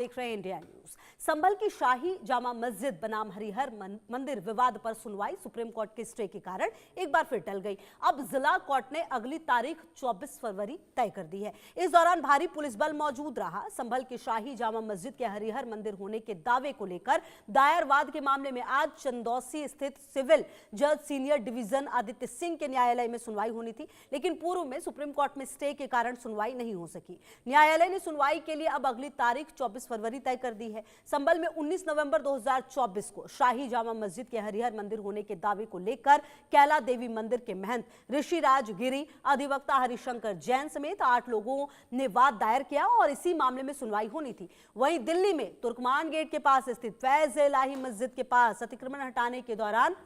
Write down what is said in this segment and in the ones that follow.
देख रहे हैं इंडिया न्यूज। संभल की शाही जामा मस्जिद बनाम हरिहर मंदिर विवाद पर सुनवाई सुप्रीम कोर्ट के स्टे के कारण एक बार फिर टल गई। अब जिला कोर्ट ने अगली तारीख 24 फरवरी तय कर दी है। इस दौरान भारी पुलिस बल मौजूद रहा। संभल की शाही जामा मस्जिद के हरिहर मंदिर होने के दावे को लेकर दायर वाद के मामले में आज चंदौसी स्थित सिविल जज सीनियर डिवीजन आदित्य सिंह के न्यायालय में सुनवाई होनी थी, लेकिन पूर्व में सुप्रीम कोर्ट में स्टे के कारण सुनवाई नहीं हो सकी। न्यायालय ने सुनवाई के लिए अब अगली तारीख 24 फरवरी तय कर दी है। संभल में 19 नवंबर 2024 को शाही जामा मस्जिद के हरिहर मंदिर होने के दावे को लेकर कैला देवी मंदिर के महंत ऋषिराज गिरी, अधिवक्ता हरिशंकर जैन समेत 8 लोगों ने वाद दायर किया और इसी मामले में सुनवाई होनी थी। वहीं दिल्ली में तुर्कमान गेट के पास स्थित फैज इलाही मस्जिद के पास अतिक्रमण हटाने के दौरान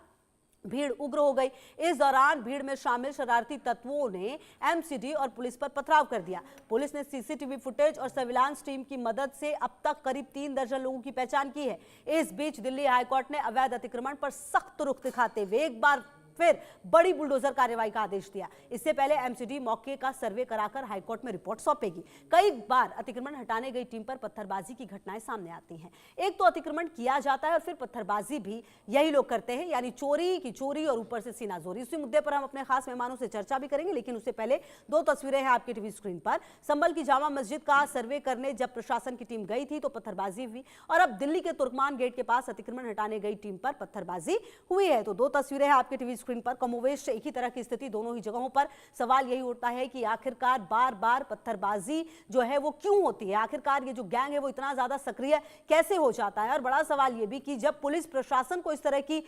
भीड़ उग्र हो गई। इस दौरान भीड़ में शामिल शरारती तत्वों ने एमसीडी और पुलिस पर पथराव कर दिया। पुलिस ने सीसीटीवी फुटेज और सर्विलांस टीम की मदद से अब तक करीब 3 दर्जन लोगों की पहचान की है। इस बीच दिल्ली हाईकोर्ट ने अवैध अतिक्रमण पर सख्त रुख दिखाते हुए एक बार फिर बड़ी बुलडोजर कार्रवाई का आदेश दिया। इससे पहले एमसीडी मौके का सर्वे कराकर हाईकोर्ट में रिपोर्ट सौंपेगी। कई बार अतिक्रमण हटाने गई टीम पर पत्थरबाजी की घटनाएं सामने आती हैं। एक तो अतिक्रमण किया जाता है और फिर पत्थरबाजी भी यही लोग करते हैं, यानी चोरी की चोरी और ऊपर से सीनाजोरी। इसी मुद्दे पर हम अपने खास मेहमानों से चर्चा भी करेंगे, लेकिन उससे पहले 2 तस्वीरें हैं आपकी टीवी स्क्रीन पर। संभल की जामा मस्जिद का सर्वे करने जब प्रशासन की टीम गई थी तो पत्थरबाजी हुई, और अब दिल्ली के तुर्कमान गेट के पास अतिक्रमण हटाने गई टीम पर पत्थरबाजी हुई है। तो 2 तस्वीरें हैं आपकी टीवी स्क्रीन पर। कमोवेश एक ही तरह की स्थिति दोनों ही जगहों पर। सवाल यही उठता है कि आखिरकार बार बार पत्थरबाजी जो है वो क्यों होती है, आखिरकार ये जो गैंग है वो इतना ज्यादा सक्रिय कैसे हो जाता है। और बड़ा सवाल ये भी कि जब पुलिस प्रशासन को इस तरह की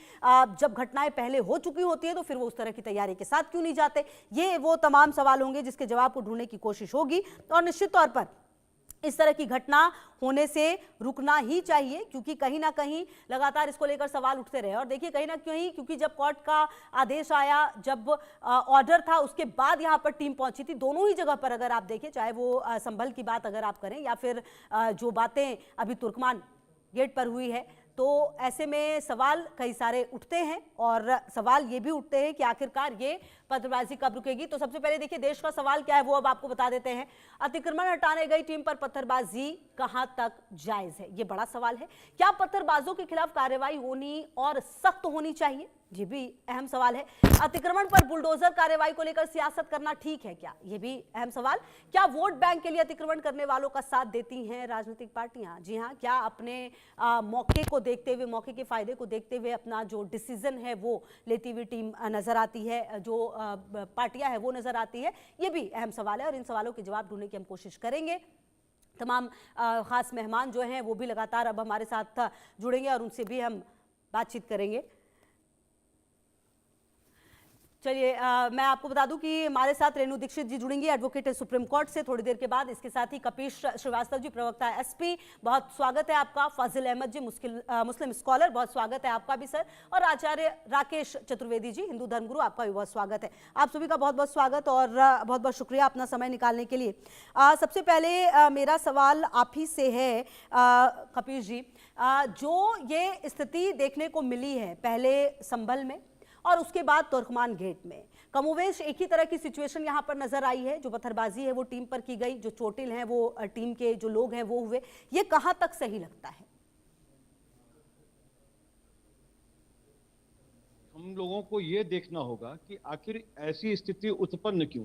जब घटनाएं पहले हो चुकी होती है तो फिर वो उस तरह की तैयारी के साथ क्यों नहीं जाते। ये वो तमाम सवाल होंगे जिसके जवाब को ढूंढने की कोशिश होगी। और निश्चित तौर पर इस तरह की घटना होने से रुकना ही चाहिए, क्योंकि कहीं ना कहीं लगातार इसको लेकर सवाल उठते रहे। और देखिए कहीं ना कहीं क्योंकि जब कोर्ट का आदेश आया, जब ऑर्डर था, उसके बाद यहाँ पर टीम पहुंची थी। दोनों ही जगह पर अगर आप देखें, चाहे वो संभल की बात अगर आप करें या फिर जो बातें अभी तुर्कमान गेट पर हुई है, तो ऐसे में सवाल कई सारे उठते हैं। और सवाल ये भी उठते हैं कि आखिरकार ये पत्थरबाजी कब रुकेगी। तो सबसे पहले देखिए देश का सवाल क्या है वो अब आपको बता देते हैं। अतिक्रमण हटाने गई टीम पर पत्थरबाजी कहां तक जायज है, ये बड़ा सवाल है। क्या पत्थरबाजों के खिलाफ कार्रवाई होनी और सख्त होनी चाहिए, ये भी अहम सवाल है। अतिक्रमण पर बुलडोजर कार्रवाई को लेकर सियासत करना ठीक है क्या, ये भी अहम सवाल। क्या वोट बैंक के लिए अतिक्रमण करने वालों का साथ देती हैं राजनीतिक पार्टियां? जी हां, क्या अपने मौके को देखते हुए, मौके के फायदे को देखते हुए अपना जो डिसीजन है वो लेती हुई टीम नजर आती है, जो पार्टियां है वो नजर आती है? ये भी अहम सवाल है और इन सवालों के जवाब ढूंढने की हम कोशिश करेंगे। तमाम खास मेहमान जो हैं वो भी लगातार अब हमारे साथ जुड़ेंगे और उनसे भी हम बातचीत करेंगे। चलिए मैं आपको बता दूं कि हमारे साथ रेणु दीक्षित जी जुड़ेंगी, एडवोकेट है सुप्रीम कोर्ट से, थोड़ी देर के बाद। इसके साथ ही कपीश श्रीवास्तव जी, प्रवक्ता एसपी, बहुत स्वागत है आपका। फाजिल अहमद जी, मुस्लिम स्कॉलर, बहुत स्वागत है आपका भी सर। और आचार्य राकेश चतुर्वेदी जी, हिंदू धर्मगुरु, आपका भी बहुत स्वागत है। आप सभी का बहुत बहुत स्वागत और बहुत बहुत शुक्रिया अपना समय निकालने के लिए। सबसे पहले मेरा सवाल आप ही से है कपीश जी, जो ये स्थिति देखने को मिली है पहले संभल में और उसके बाद तुर्कमान गेट में, कमोवेश एक ही तरह की सिचुएशन यहां पर नजर आई है। जो पत्थरबाजी है वो टीम पर की गई, जो चोटिल हैं वो टीम के जो लोग हैं वो हुए। ये कहां तक सही लगता है? हम लोगों को ये देखना होगा कि आखिर ऐसी स्थिति उत्पन्न क्यों।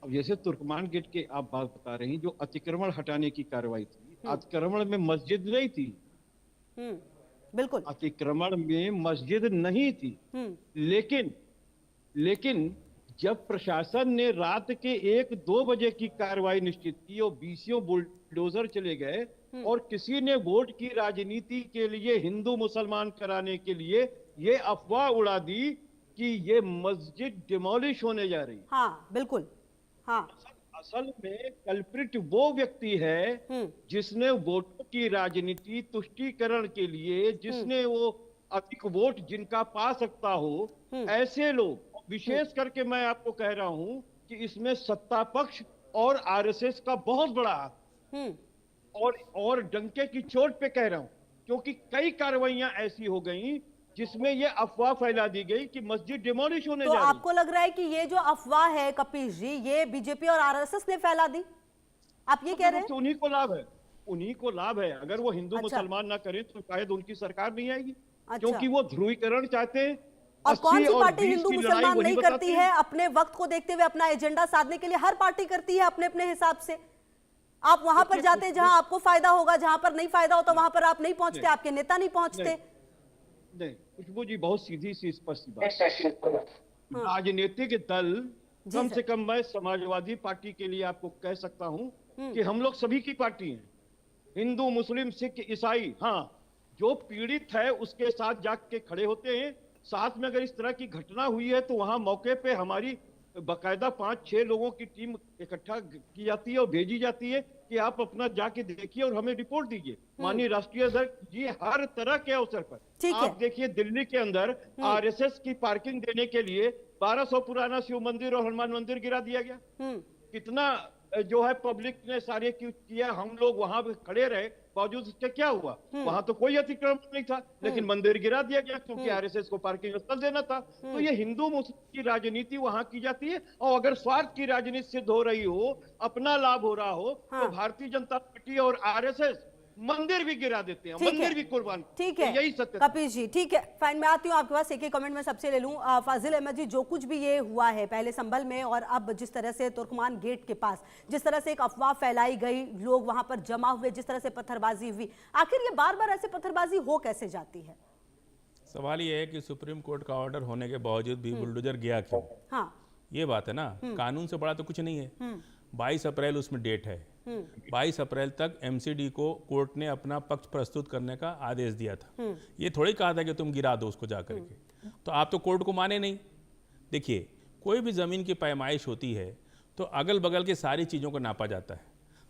अब जैसे तुर्कमान गेट के आप बात बता रही, जो अतिक्रमण हटाने की कार्रवाई थी, अतिक्रमण में मस्जिद नहीं थी। बिल्कुल, अतिक्रमण में मस्जिद नहीं थी। लेकिन जब प्रशासन ने रात के 1-2 बजे की कार्रवाई निश्चित की और बीसियों बुलडोजर चले गए और किसी ने वोट की राजनीति के लिए हिंदू मुसलमान कराने के लिए ये अफवाह उड़ा दी कि ये मस्जिद डिमोलिश होने जा रही। हाँ बिल्कुल, हाँ। असल में कल्प्रिट वो व्यक्ति है जिसने वोटों की राजनीति तुष्टीकरण के लिए, जिसने वो अधिक वोट जिनका पा सकता हो, ऐसे लोग, विशेष करके मैं आपको कह रहा हूं कि इसमें सत्ता पक्ष और आरएसएस का बहुत बड़ा हाथ, और डंके की चोट पे कह रहा हूं, क्योंकि कई कार्रवाइयां ऐसी हो गई जिसमें ये अफवाह फैला दी गई कि मस्जिद डिमोलिश होने जा रही है। आपको लग रहा है कि ये जो अफवाह है कपीश जी, ये बीजेपी और आरएसएस ने फैला दी? आप ये कह रहे हैं? तो उन्हीं को लाभ है, उन्हीं को लाभ है। अगर वो हिंदू अच्छा। मुसलमान ना करें तो शायद उनकी सरकार नहीं आएगी, अच्छा। क्योंकि वो ध्रुवीकरण चाहते हैं। और कौन 80 सी और पार्टी 20 हिंदू की लड़ाई मुसलमान वही नहीं बताते करती हैं। है? अपने वक्त को देखते हुए अपना एजेंडा साधने के लिए हर पार्टी करती है अपने अपने हिसाब से। आप वहां पर जाते हैं जहां आपको फायदा होगा, जहां पर नहीं फायदा होता वहां पर आप नहीं पहुंचते, आपके नेता नहीं पहुंचते। नहीं, खुशबू जी, बहुत सीधी सी स्पष्ट बात। राजनीतिक दल, जी कम सर। से कम मैं समाजवादी पार्टी के लिए आपको कह सकता हूं कि हम लोग सभी की पार्टी हैं, हिंदू, मुस्लिम, सिख, ईसाई। हाँ, जो पीड़ित है उसके साथ जाके खड़े होते हैं। साथ में अगर इस तरह की घटना हुई है तो वहां मौके पे हमारी बकायदा 5-6 लोगों की टीम इकट्ठा की जाती है और भेजी जाती है कि आप अपना जाके देखिए और हमें रिपोर्ट दीजिए। माननीय राष्ट्रीय अध्यक्ष जी हर तरह के अवसर पर, ठीक है। आप देखिए दिल्ली के अंदर आरएसएस की पार्किंग देने के लिए 1200 पुराना शिव मंदिर और हनुमान मंदिर गिरा दिया गया। कितना जो है पब्लिक ने सारे किया, हम लोग वहां पे खड़े रहे, बावजूद उसके क्या हुआ? वहां तो कोई अतिक्रमण नहीं था, लेकिन मंदिर गिरा दिया गया क्योंकि आरएसएस को पार्किंग स्थल देना था। तो ये हिंदू मुस्लिम की राजनीति वहां की जाती है, और अगर स्वार्थ की राजनीति सिद्ध हो रही हो, अपना लाभ हो रहा हो, तो भारतीय जनता पार्टी और आरएसएस मंदिर भी गिरा देते हैं, मंदिर भी कुर्बान। ठीक है, तो यही सत्य। कपिल जी ठीक है, फाइन। मैं आती हूँ आपके पास, एक कमेंट में सबसे ले लूं। फाजिल अहमद जी, जो कुछ भी ये हुआ है पहले संभल में और अब जिस तरह से तुर्कमान गेट के पास जिस तरह से एक अफवाह फैलाई गई, लोग वहां पर जमा हुए, जिस तरह से पत्थरबाजी हुई, आखिर ये बार बार ऐसे पत्थरबाजी हो कैसे जाती है? सवाल ये है कि सुप्रीम कोर्ट का ऑर्डर होने के बावजूद भी बुलडोजर गया क्यों? हाँ, ये बात है ना, कानून से बड़ा तो कुछ नहीं है। 22 अप्रैल उसमें डेट है, 22 अप्रैल तक एमसीडी को कोर्ट ने अपना पक्ष प्रस्तुत करने का आदेश दिया था। ये थोड़ी कहा था कि तुम गिरा दो उसको जाकर के, तो आप तो कोर्ट को माने नहीं। देखिए, कोई भी ज़मीन की पैमाइश होती है तो अगल बगल की सारी चीज़ों को नापा जाता है,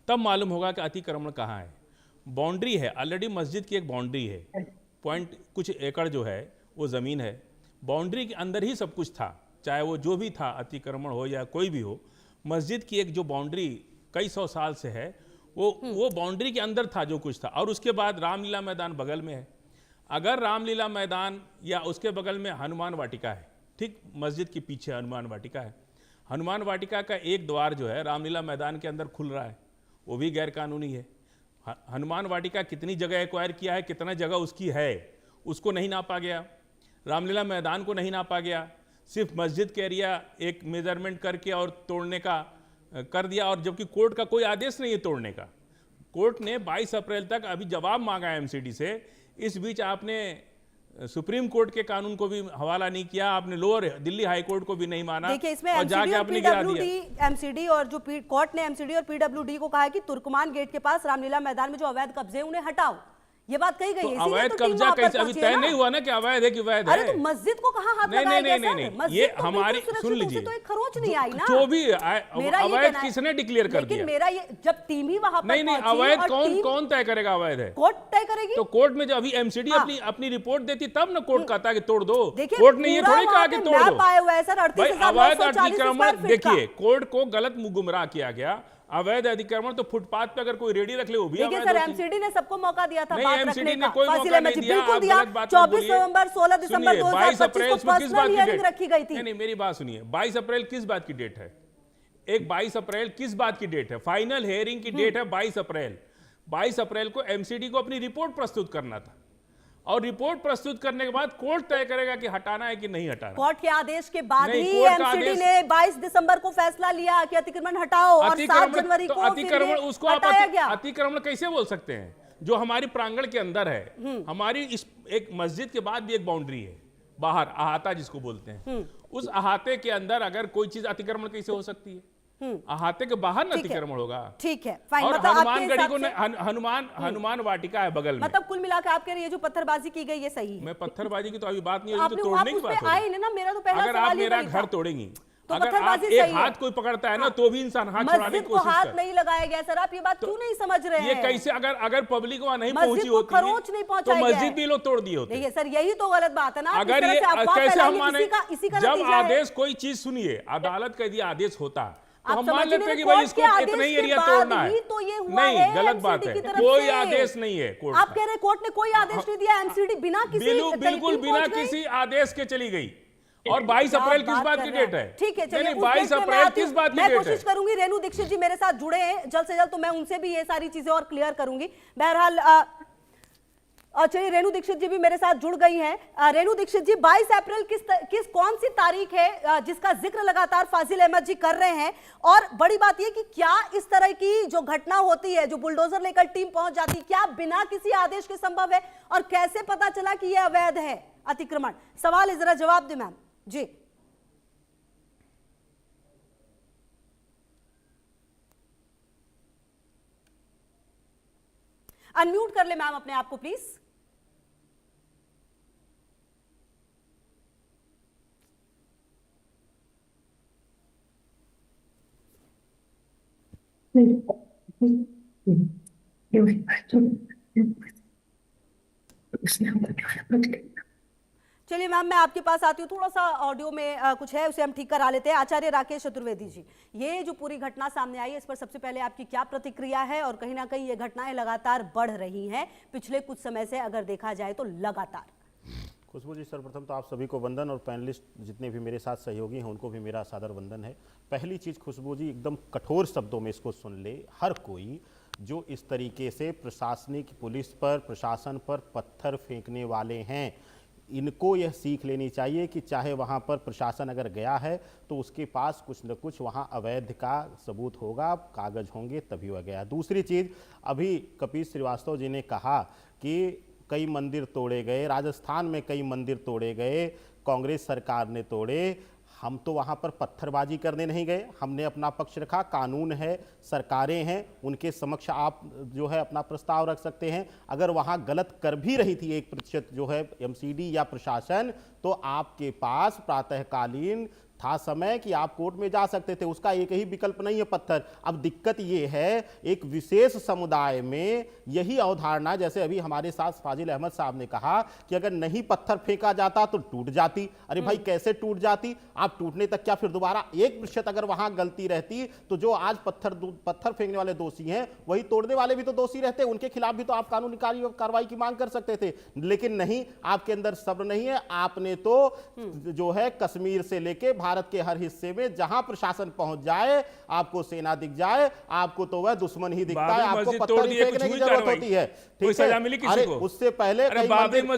तब मालूम होगा कि अतिक्रमण कहाँ है। बाउंड्री है, ऑलरेडी मस्जिद की एक बाउंड्री है, पॉइंट कुछ एकड़ जो है वो ज़मीन है, बाउंड्री के अंदर ही सब कुछ था, चाहे वो जो भी था, अतिक्रमण हो या कोई भी हो। मस्जिद की एक जो बाउंड्री कई सौ साल से है, वो बाउंड्री के अंदर था जो कुछ था। और उसके बाद रामलीला मैदान बगल में है। अगर रामलीला मैदान या उसके बगल में हनुमान वाटिका है, ठीक मस्जिद के पीछे हनुमान वाटिका है, हनुमान वाटिका का एक द्वार जो है रामलीला मैदान के अंदर खुल रहा है, वो भी गैरकानूनी है। हनुमान वाटिका कितनी जगह एक्वायर किया है, कितना जगह उसकी है, उसको नहीं नापा गया। रामलीला मैदान को नहीं नापा गया, सिर्फ मस्जिद के एरिया एक मेजरमेंट करके और तोड़ने का कर दिया, और जबकि कोर्ट का कोई आदेश नहीं है तोड़ने का। कोर्ट ने 22 अप्रैल तक अभी जवाब मांगा है एमसीडी से। इस बीच आपने सुप्रीम कोर्ट के कानून को भी हवाला नहीं किया, आपने लोअर दिल्ली हाई कोर्ट को भी नहीं माना। देखिए, इसमें और जाके आपने गिरा दिया। एमसीडी और जो कोर्ट ने एमसीडी और पीडब्ल्यूडी को कहा है कि तुर्कमान गेट के पास रामलीला मैदान में जो अवैध कब्जे हैं उन्हें हटाओ, ये बात कही गई है। तो अवैध कब्जा कैसे अभी तय नहीं हुआ ना कि अवैध है कि वैध है? अरे तो मस्जिद को कहां हाथ लगाया गया? नहीं, ये हमारी सुन लीजिए, तो एक खरोच नहीं आई ना। जो भी अवैध किसने डिक्लेयर कर दिया? लेकिन मेरा ये, जब टीम ही वहां पर नहीं, अवैध कौन तय करेगा अवैध है? कोर्ट तय करेगी। तो कोर्ट में जब अभी एमसीडी अपनी रिपोर्ट देती तब ना कोर्ट कहता है कि तोड़ दो। कोर्ट ने ये थोड़ी कहा कि तोड़ दो। अवैध अतिक्रमण, देखिए, कोर्ट को गलत गुमराह किया गया। अवैध अतिक्रमण तो फुटपाथ पे अगर कोई रेडी रख ले वो भी अवैध सर, एमसीडी ने सबको मौका दिया था बात रखने का। कोई मौका नहीं दिया, बिल्कुल दिया। 24 नवंबर 16 दिसंबर 2025 को पर्सनल हियरिंग रखी गई थी। नहीं, मेरी बात सुनिए, 22 अप्रैल किस बात की डेट है? एक 22 अप्रैल किस बात की डेट है? फाइनल हियरिंग की डेट है 22 अप्रैल। 22 अप्रैल को एमसीडी को अपनी रिपोर्ट प्रस्तुत करना था, और रिपोर्ट प्रस्तुत करने के बाद कोर्ट तय करेगा कि हटाना है कि नहीं हटाना। कोर्ट के आदेश के बाद ही एमसीडी ने 22 दिसंबर को फैसला लिया कि अतिक्रमण हटाओ, और 7 जनवरी को अतिक्रमण, उसको आप अतिक्रमण कैसे बोल सकते हैं? जो हमारी प्रांगण के अंदर है, हमारी इस एक मस्जिद के बाद भी एक बाउंड्री है बाहर, अहाता जिसको बोलते हैं, उस अहाते के अंदर अगर कोई चीज अतिक्रमण कैसे हो सकती है? अहाते के बाहर न अतिक्रमण होगा। ठीक है, और हनुमान गढ़ी को हनुमान वाटिका है बगल में। मतलब कुल मिलाकर आप कह रहे हैं ये जो पत्थरबाजी की गई ये सही है? मैं पत्थरबाजी की तो अभी बात नहीं हो रही, तो तोड़ने की बात हो रही है। ना, मेरा तो पहला अगर आप मेरा घर तोड़ेंगी, तो अगर आप एक हाथ कोई पकड़ता है ना, तो भी इंसान हाथ छुड़ाने की कोशिश हाथ नहीं लगाया गया। सर, आप ये बात क्यों नहीं समझ रहे हैं? ये कैसे, अगर पब्लिक वहां नहीं पहुंची होती खरोच नहीं पहुंचाई तो मस्जिद भी लोग तोड़ दिए होते। देखिए सर, यही तो गलत बात है ना। अगर ये कैसे हम माने, जब आदेश कोई चीज सुनिए, अदालत का यदि आदेश होता तो हम मान लेते हैं कि भाई इसको इतना ही एरिया तोड़ना है। तो ये हुआ नहीं, है, गलत बात है, कोई आदेश नहीं है कोर्ट। आप कह रहे हैं कोर्ट ने कोई आदेश नहीं दिया, एमसीडी बिना किसी बिल्कुल बिना किसी आदेश के चली गई। और 22 क्या अप्रैल किस बात बात कर की रहे हैं? डेट है? ठीक है, चलिए नहीं, उस 22 डेट पे मैं अप्रैल आती किस हूँ। बात की मैं डेट कोशिश है? करूंगी रेणु दीक्षित जी मेरे साथ जुड़े हैं जल्द से जल्द, तो मैं उनसे भी ये सारी चीजें और क्लियर करूंगी। बहरहाल चलिए रेणु दीक्षित जी भी मेरे साथ जुड़ गई हैं। रेणु दीक्षित जी, 22 अप्रैल किस कौन सी तारीख है जिसका जिक्र लगातार फाजिल अहमद जी कर रहे हैं? और बड़ी बात यह कि क्या इस तरह की जो घटना होती है, जो बुलडोजर लेकर टीम पहुंच जाती, क्या बिना किसी आदेश के संभव है? और कैसे पता चला कि यह अवैध है अतिक्रमण? सवाल है, जरा जवाब दें मैम जी। अनम्यूट कर ले मैम अपने आप को प्लीज। चलिए मैम, मैं आपके पास आती हूँ। थोड़ा सा ऑडियो में कुछ है, उसे हम ठीक करा लेते हैं। आचार्य राकेश चतुर्वेदी जी, ये जो पूरी घटना सामने आई है, इस पर सबसे पहले आपकी क्या प्रतिक्रिया है? और कहीं ना कहीं ये घटनाएं लगातार बढ़ रही हैं पिछले कुछ समय से, अगर देखा जाए तो लगातार। खुशबू जी, सर्वप्रथम तो आप सभी को वंदन, और पैनलिस्ट जितने भी मेरे साथ सहयोगी हैं उनको भी मेरा सादर वंदन है। पहली चीज़ खुशबू जी, एकदम कठोर शब्दों में इसको सुन ले, हर कोई जो इस तरीके से प्रशासनिक पुलिस पर, प्रशासन पर पत्थर फेंकने वाले हैं, इनको यह सीख लेनी चाहिए कि चाहे वहाँ पर प्रशासन अगर गया है तो उसके पास कुछ न कुछ वहाँ अवैध का सबूत होगा, कागज होंगे, तभी वह गया। दूसरी चीज़, अभी कपिल श्रीवास्तव जी ने कहा कि कई मंदिर तोड़े गए, राजस्थान में कई मंदिर तोड़े गए, कांग्रेस सरकार ने तोड़े। हम तो वहाँ पर पत्थरबाजी करने नहीं गए, हमने अपना पक्ष रखा। कानून है, सरकारें हैं, उनके समक्ष आप जो है अपना प्रस्ताव रख सकते हैं। अगर वहाँ गलत कर भी रही थी 1% जो है एमसीडी या प्रशासन, तो आपके पास प्रातःकालीन था समय कि आप कोर्ट में जा सकते थे। उसका एक ही विकल्प नहीं है पत्थर। अब दिक्कत ये है, एक विशेष समुदाय में यही अवधारणा, जैसे अभी हमारे साथ फाजिल अहमद साहब ने कहा कि अगर नहीं पत्थर फेंका जाता तो टूट जाती। अरे भाई, कैसे टूट जाती? आप टूटने तक क्या फिर दोबारा 1% अगर वहां गलती रहती तो जो आज पत्थर फेंकने वाले दोषी हैं वही तोड़ने वाले भी तो दोषी रहते, उनके खिलाफ भी तो आप कानूनी कार्रवाई की मांग कर सकते थे। लेकिन नहीं, आपके अंदर सब्र नहीं है। आपने तो जो है कश्मीर से लेके भारत के हर हिस्से में जहां प्रशासन पहुंच जाए, आपको सेना दिख जाए, आपको तो वह दुश्मन ही दिखता है, आपको पत्थर ही फेंकने की जरूरत होती है। ठीक है, अरे उससे पहले कई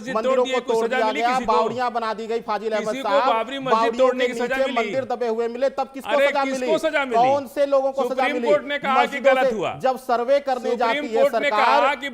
मंदिरों को तोड़ दिया गया, बावड़ियां बना दी गई। फाजिल अहमद साहब, बावड़ियों के नीचे मंदिर दबे हुए मिले, तब किसको सजा मिली? कौन से लोगों को सजा मिली? जब सर्वे करने जाती है सरकार की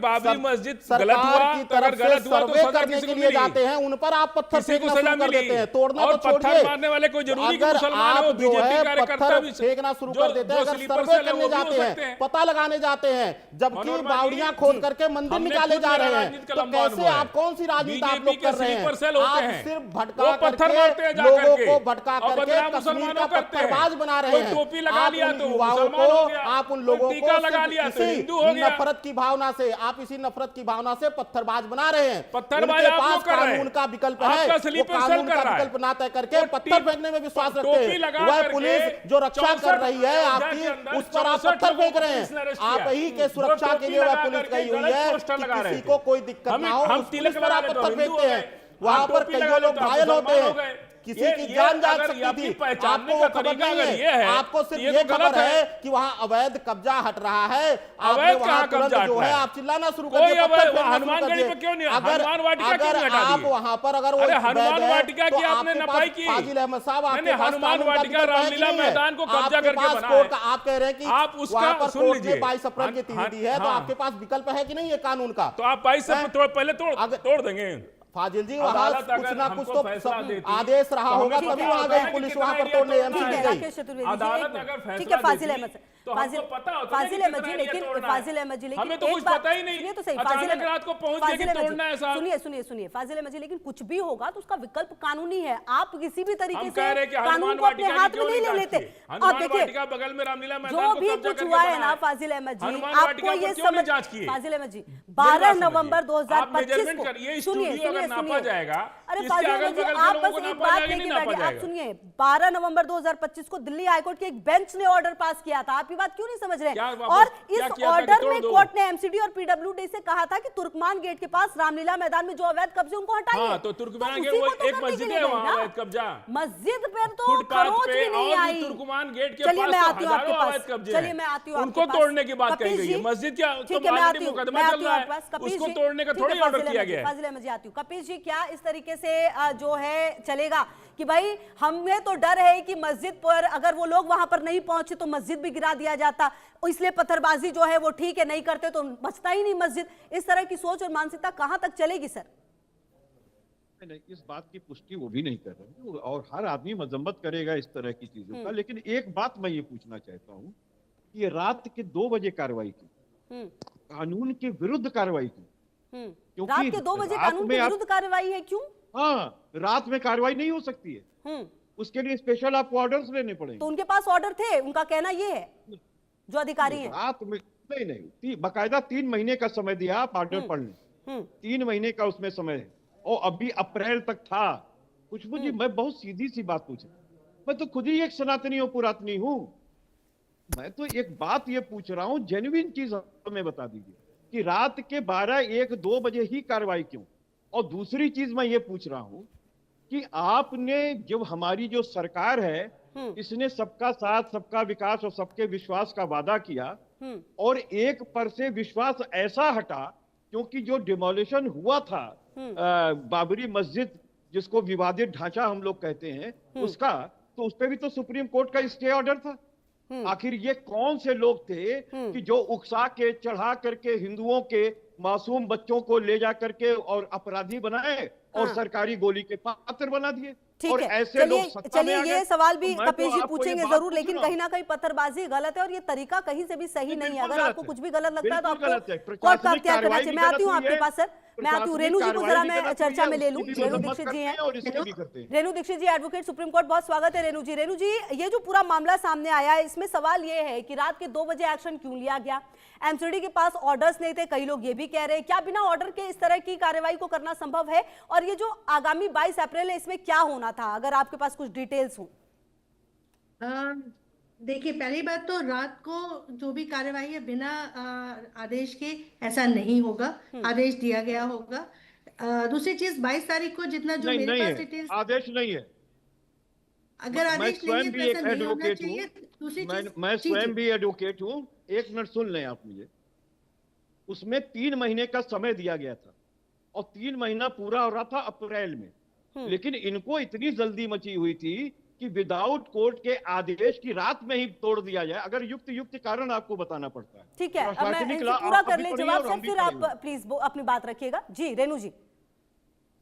तरफ से सर्वे करने के लिए जाते हैं, उन पर आप पत्थर फेंकना शुरू कर देते हैं। तोड़ना तो छोड़िए, अगर आप जो है पत्थर फेंकना शुरू कर देते हैं, अगर सर्वे करने जाते हैं, पता लगाने जाते हैं, जबकि बावड़ियां खोद करके मंदिर निकाले जा रहे हैं, तो कैसे आप, कौन सी राजनीति आप लोग कर रहे हैं? आप सिर्फ भटका करके लोगों को भटका करके कश्मीर का पत्थरबाज बना रहे हैं। आप उन युवाओं को, आप उन लोगों को इसी नफरत की भावना से, आप इसी नफरत की भावना से पत्थरबाज बना रहे हैं। उनके पास कानून का विकल्प है, वो कानून का विकल्प ना तय करके पत्थर फेंकने में विश्वास रखते हैं। वह पुलिस जो रक्षा कर रही है आपकी, उस पर आप पत्थर फेंक रहे हैं। आप ही के सुरक्षा के लिए वह पुलिस गई हुई है कि किसी को कोई दिक्कत ना हो, उस पुलिस पर आप पत्थर फेंकते हैं। वहां पर कई लोग घायल होते हैं, किसी की जान जा सकती थी। आपको वो खबर नहीं है, आपको सिर्फ ये खबर है कि वहां अवैध कब्जा हट रहा है। आपने वहां तुरंत जो है आप चिल्लाना शुरू कर दिए, हनुमानगढ़ी पे क्यों नहीं? हनुमान वाटिका क्यों नहीं हटा आप दी? वहां पर अगर वो हनुमान वाटिका की आपने नपाई की। फाजिल अहमद साहब, आपके पास हनुमान वाटिका रामलीला मैदान को कब्जा करके बना है। आप कह रहे हैं कि आप उसका सुन लीजिए, 22 अप्रैल की तिथि दी है, तो आपके पास विकल्प है कि नहीं है कानून का? तो आप 22 अप्रैल पहले तोड़ देंगे। फाजिल जी, वहां कुछ ना कुछ तो आदेश रहा होगा, तभी वहां गई पुलिस, वहां पर तोड़ने अदालत अगर फैसला फाजिल अहमद तो हमको पता होता है फाजिल अहमद जी, लेकिन फाजिल अहमद जी, लेकिन हमें तो कुछ पता ही नहीं। सुनिए तो सही, अचानक रात को पहुंच गए कि तोड़ना है साहब। सुनिए फाजिल अहमद जी, लेकिन कुछ भी होगा तो उसका विकल्प कानूनी है। आप किसी भी तरीके से कानून हनुमान को अपने वाटिका हाथ में नहीं ले लेते। हनुमान वाटिका बगल में रामलीला मैदान जो को भी कब्जा कुछ करके हुआ है बनाया ना फाजिल अहमद जी, हनुमान आपको वाटिका ये पर क्यों नहीं जांच समझ, की? फाजिल अहमद जी, 12 नवंबर आप 2025 मेजरमेंट को करिए, सुनिए स्टूडियो अगर नापा जाएगा, अरे इसके फाजिल अगल अहमद जी, बगल के आप लोगों बस को एक नापा बात जाएगा, लेके नहीं नापा बैठिए। आप जाएगा। सुनिए, 12 नवंबर 2025 को दिल्ली हाईकोर्ट के एक बेंच ने ऑर्डर पास किया था। आप ये बात क्यों नहीं समझ रहे? क्या वापस और क्या इस किया था कि ऑर्डर तोड़ में दो? कोर्ट ने एमसीडी और पीडब्ल्यूडी से कहा था कि तुर्कमान गेट के पास रामलीला मैदान में जो अवैध कब्जे उनको हटाइए। हाँ, तो तुर्कमान उसी गेट वो को तो एक करने के मस्जिद लिए है गए वहाँ ना। अवैध कब्जा। मस्जिद पर तो फुटपाथ खरोच पे भी नहीं और भी आई। तुर्कमान गेट के चलिए पास मैं तो आती हूँ आपके हजारों पास। अवैध कब्जे चलिए हैं। मैं आती हूँ उनको आपके पास। तोड़ने की बात कही कपिल गई जी, है। मस्जिद क्या ठीक है, मैं आती ऑलरेडी हूँ, मुकदमा मैं चल आती हूँ रहा आपके पास। है, कपिल उसको जी, तोड़ने का ठीक थोड़ी है, ऑर्डर फाजिल किया अहमद जी, गया है। फाजिल अहमद जी आती हूँ। कपिल जी, क्या इस तरीके से जो है चलेगा कि भाई हमें तो डर है कि मस्जिद पर अगर वो लोग वहां पर नहीं पहुंचे तो मस्जिद भी गिरा दिया जाता, इसलिए पत्थरबाजी जो है वो ठीक है, नहीं करते तो बचता ही नहीं मस्जिद। इस तरह की सोच और मानसिकता कहां तक चलेगी सर? नहीं, इस बात की पुष्टि वो भी नहीं कर रहे और हर आदमी मजम्मत करेगा इस तरह की चीजों का। लेकिन एक बात मैं ये पूछना चाहता हूँ कि ये रात के 2 बजे कार्रवाई की, कानून के विरुद्ध कार्रवाई की, क्योंकि रात के 2 बजे रात कानून में के आप- विरुद्ध कार्रवाई है, क्यों? हाँ, रात में कार्रवाई नहीं हो सकती है, उसके लिए स्पेशल आपको ऑर्डर्स लेने पड़ेंगे। तो उनके पास ऑर्डर थे, उनका कहना ये है जो अधिकारी हैं। रात में नहीं, बकायदा 3 महीने का समय दिया आप ऑर्डर पढ़ लें। 3 महीने का उसमें समय है और अभी अप्रैल तक था। खुशबू जी, मैं बहुत सीधी सी बात पूछ रहा हूं, मैं तो खुद ही एक सनातनी और पुरातनी हूं। मैं तो एक बात ये पूछ रहा हूं, जेन्युइन चीज हमें बता दीजिए कि रात के 12, 1, 2 बजे ही कार्रवाई क्यों? और दूसरी चीज मैं ये पूछ रहा हूं कि आपने जब हमारी जो सरकार है इसने सबका साथ, सबका विकास और सबके विश्वास का वादा किया और एक पर से विश्वास ऐसा हटा, क्योंकि जो डिमोलिशन हुआ था बाबरी मस्जिद, जिसको विवादित ढांचा हम लोग कहते हैं, उसका तो उस पे भी तो सुप्रीम कोर्ट का स्टे ऑर्डर था। आखिर ये कौन से लोग थे कि जो उकसा के चढ़ा करके हिंदुओं के मासूम बच्चों को ले जा करके और अपराधी बनाए और सरकारी गोली के पात्र बना दिए? ठीक और है, ऐसे लोग सत्ता में आ ये गए। सवाल भी तो मैं कपिल तो जी आपको ये पूछेंगे बात जरूर, पूछ लेकिन रहा हूं। कहीं ना कहीं पत्थरबाजी गलत है और ये तरीका कहीं से भी सही नहीं है। बिल्कुल अगर गलत आपको है। कुछ भी गलत लगता है तो बिल्कुल गलत है। आपको कोर्ट का प्रशासनिक अख्तियार करना कार्रवाई चाहिए। भी मैं आती हूँ गलत हुई आपके है। पास सर, मैं आती हूँ रेणु जी को प्रशासनिक जरा कार्रवाई भी मैं गलत हुई चर्चा है, में ले लूँ। उसकी भी रेणु मजम्मत दीक्षित जी करते हैं, हैं और इसकी भी करते हैं। रेणु दीक्षित जी एडवोकेट सुप्रीम कोर्ट, बहुत स्वागत है रेणु जी। रेणु जी, ये जो पूरा मामला सामने आया है इसमें सवाल ये है कि रात के 2 बजे एक्शन क्यों लिया गया? एमसीडी के पास ऑर्डर्स नहीं थे, कई लोग ये भी कह रहे हैं। क्या बिना ऑर्डर के इस तरह की कार्रवाई को करना संभव है? और ये जो आगामी 22 अप्रैल है इसमें क्या होना था, अगर आपके पास कुछ डिटेल्स हो? देखिए, पहली बात तो रात को जो भी कार्यवाही है बिना आदेश के ऐसा नहीं होगा, आदेश दिया गया होगा। दूसरी चीज, 22 तारीख को जितना जो मेरे नहीं पास है, डिटेल्स, आदेश नहीं है। अगर मैं आदेश नहीं है स्वयं तो भी ऐसा एक नहीं होना एडवोकेट चाहिए। हूँ। दूसरी चीज, मैं जी स्वयं जी, भी एडवोकेट हूँ। एक मिनट सुन लें आप मुझे। उसमें 3 महीने का समय दिया गया था और 3 महीना पूरा हो रहा था अप्रैल में। लेकिन इनको इतनी जल्दी मची हुई थी कि विदाउट कोर्ट के आदेश की रात में ही तोड़ दिया जाए। अगर युक्त कारण आपको बताना पड़ता है। ठीक है, अब मैं प्रशासनिक इनसे ला पूरा आप कर भी ले पढ़िए जवाब और सर, हम भी फिर आप पढ़ेंगे। प्लीज अपनी बात रखिएगा। जी रेणु जी।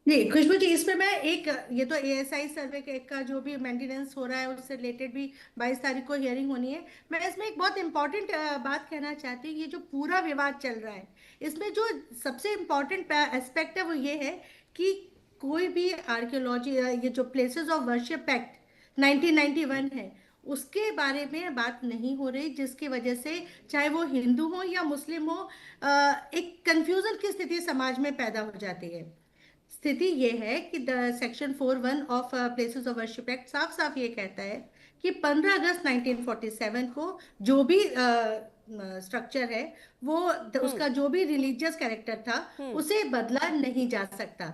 जी खुशबू जी, इसमें मैं एक, ये तो एएसआई सर्वे का जो भी मेंटेनेंस हो रहा है उससे रिलेटेड भी 22 तारीख को हियरिंग होनी है। मैं इसमें एक बहुत इंपॉर्टेंट बात कहना चाहती हूँ। ये जो पूरा विवाद चल रहा है इसमें जो सबसे इम्पोर्टेंट एस्पेक्ट है वो ये है कि कोई भी आर्कियोलॉजी, ये जो प्लेसेस ऑफ वर्शिप एक्ट 1991 है उसके बारे में बात नहीं हो रही, जिसकी वजह से चाहे वो हिंदू हो या मुस्लिम हो, एक कंफ्यूजन की स्थिति समाज में पैदा हो जाती है। स्थिति ये है कि section 4(1) of places of worship act साफ साफ ये कहता है कि 15 अगस्त 1947 को जो भी स्ट्रक्चर है वो उसका जो भी रिलीजियस कैरेक्टर था उसे बदला नहीं जा सकता।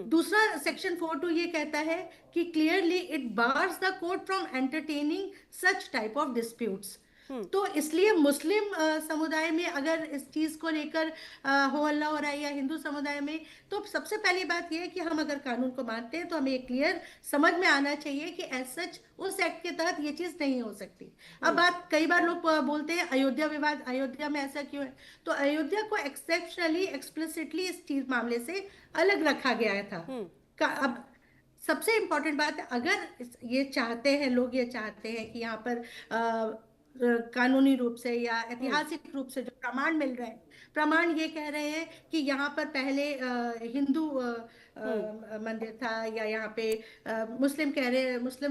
दूसरा सेक्शन 4(2) ये कहता है कि clearly it bars the court from entertaining such type of disputes. तो इसलिए मुस्लिम समुदाय में अगर इस चीज को लेकर हो हल्ला हो रहा है या हिंदू समुदाय में, तो सबसे पहली बात यह है कि हम अगर कानून को मानते हैं तो हमें एक क्लियर समझ में आना चाहिए कि एज सच उस एक्ट के तहत ये चीज नहीं हो सकती। अब बात, कई बार लोग बोलते हैं अयोध्या विवाद, अयोध्या में ऐसा क्यों है? तो अयोध्या को एक्सेप्शनली एक्सप्लिसिटली इस चीज मामले से अलग रखा गया था। अब सबसे इंपॉर्टेंट बात है, अगर ये चाहते हैं लोग, ये चाहते हैं कि यहाँ पर कानूनी रूप से या ऐतिहासिक रूप से जो प्रमाण मिल रहे हैं प्रमाण ये कह रहे हैं कि यहाँ पर पहले हिंदू मंदिर था, या यहाँ पे मुस्लिम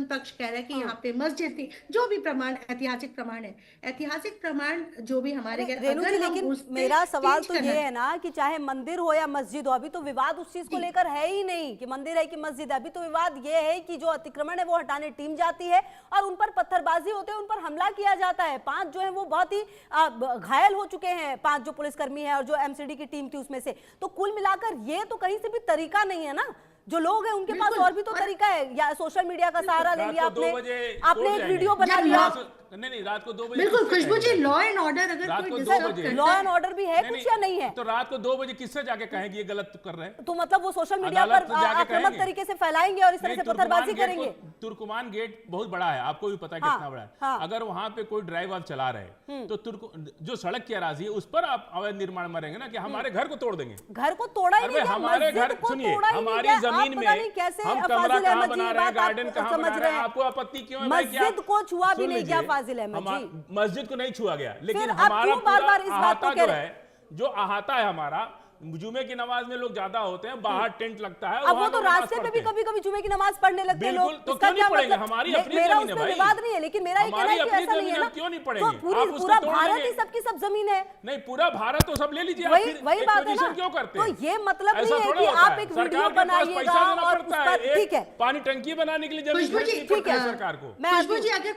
पक्ष कह रहे हैं कि यहाँ पे मस्जिद थी। जो भी प्रमाण, ऐतिहासिक प्रमाण है, ऐतिहासिक प्रमाण जो भी हमारे रेणु जी, लेकिन मेरा सवाल तो ये है ना कि चाहे मंदिर हो या मस्जिद हो, अभी तो विवाद उस चीज को लेकर है ही नहीं कि मंदिर है कि मस्जिद है। अभी तो विवाद ये है कि जो अतिक्रमण है वो हटाने टीम जाती है और उन पर पत्थरबाजी होते हैं, उन पर हमला किया जाता है। 5 जो है वो बहुत ही घायल हो चुके हैं, 5 जो पुलिसकर्मी है और जो एमसीडी की टीम थी उसमें से। तो कुल मिलाकर ये तो कहीं से भी तरीका नहीं है ना। जो लोग हैं उनके पास और भी तो तरीका है, या सोशल मीडिया का सहारा ले लिया आपने एक वीडियो बना लिया। नहीं, रात को 2 बजे बिल्कुल खुशबू जी, लॉ एंड ऑर्डर अगर कोई लॉ एंड ऑर्डर भी है कुछ या नहीं है, तो रात को 2 बजे किससे जाके कहेंगे ये गलत कर रहे हैं? तो मतलब वो सोशल मीडिया पर आक्रामक तरीके से फैलाएंगे और इस तरह से पत्थरबाजी करेंगे। तुर्कमान गेट बहुत बड़ा है, आपको भी पता है कितना बड़ा है। अगर वहां पे कोई ड्राइव आप चला रहे हैं तो जो सड़क की अराजी है उस पर आप अवैध निर्माण मारेंगे ना कि हमारे घर को तोड़ देंगे। घर को तोड़ा ही नहीं, हमारे घर, सुनिए, हमारी जमीन में हम कमरा कहाँ बना रहे हैं, गार्डन कहाँ बना रहे हैं, आपको आपत्ति क्यों है? मस्जिद को छुआ भी नहीं गया फाजिल अहमद जी, मस्जिद को नहीं छुआ गया, लेकिन हमारा पूरा अहाता जो है, जो अहाता है हमारा, जुमे की नमाज में लोग ज्यादा होते हैं, बाहर टेंट लगता है, अब वो तो रास्ते पे भी कभी-कभी जुमे की नमाज पढ़ने लगते हैं लोग। तो क्यों नहीं पढ़ेंगे? हमारी अपनी जमीन है भाई, विवाद नहीं है, लेकिन मेरा ये कहना है कि ऐसा नहीं है ना, क्यों नहीं पढ़ेंगे? पूरा भारत ही सबकी सब जमीन है। नहीं, पूरा भारत तो सब ले लीजिए, वही बात है ना, क्यों करते हैं? तो ये मतलब नहीं है कि आप एक वीडियो बनाइएगा और उस पर, ठीक है, पानी टंकी बनाने के लिए जमीन ठीक है सरकार को। खुशबू जी, अगर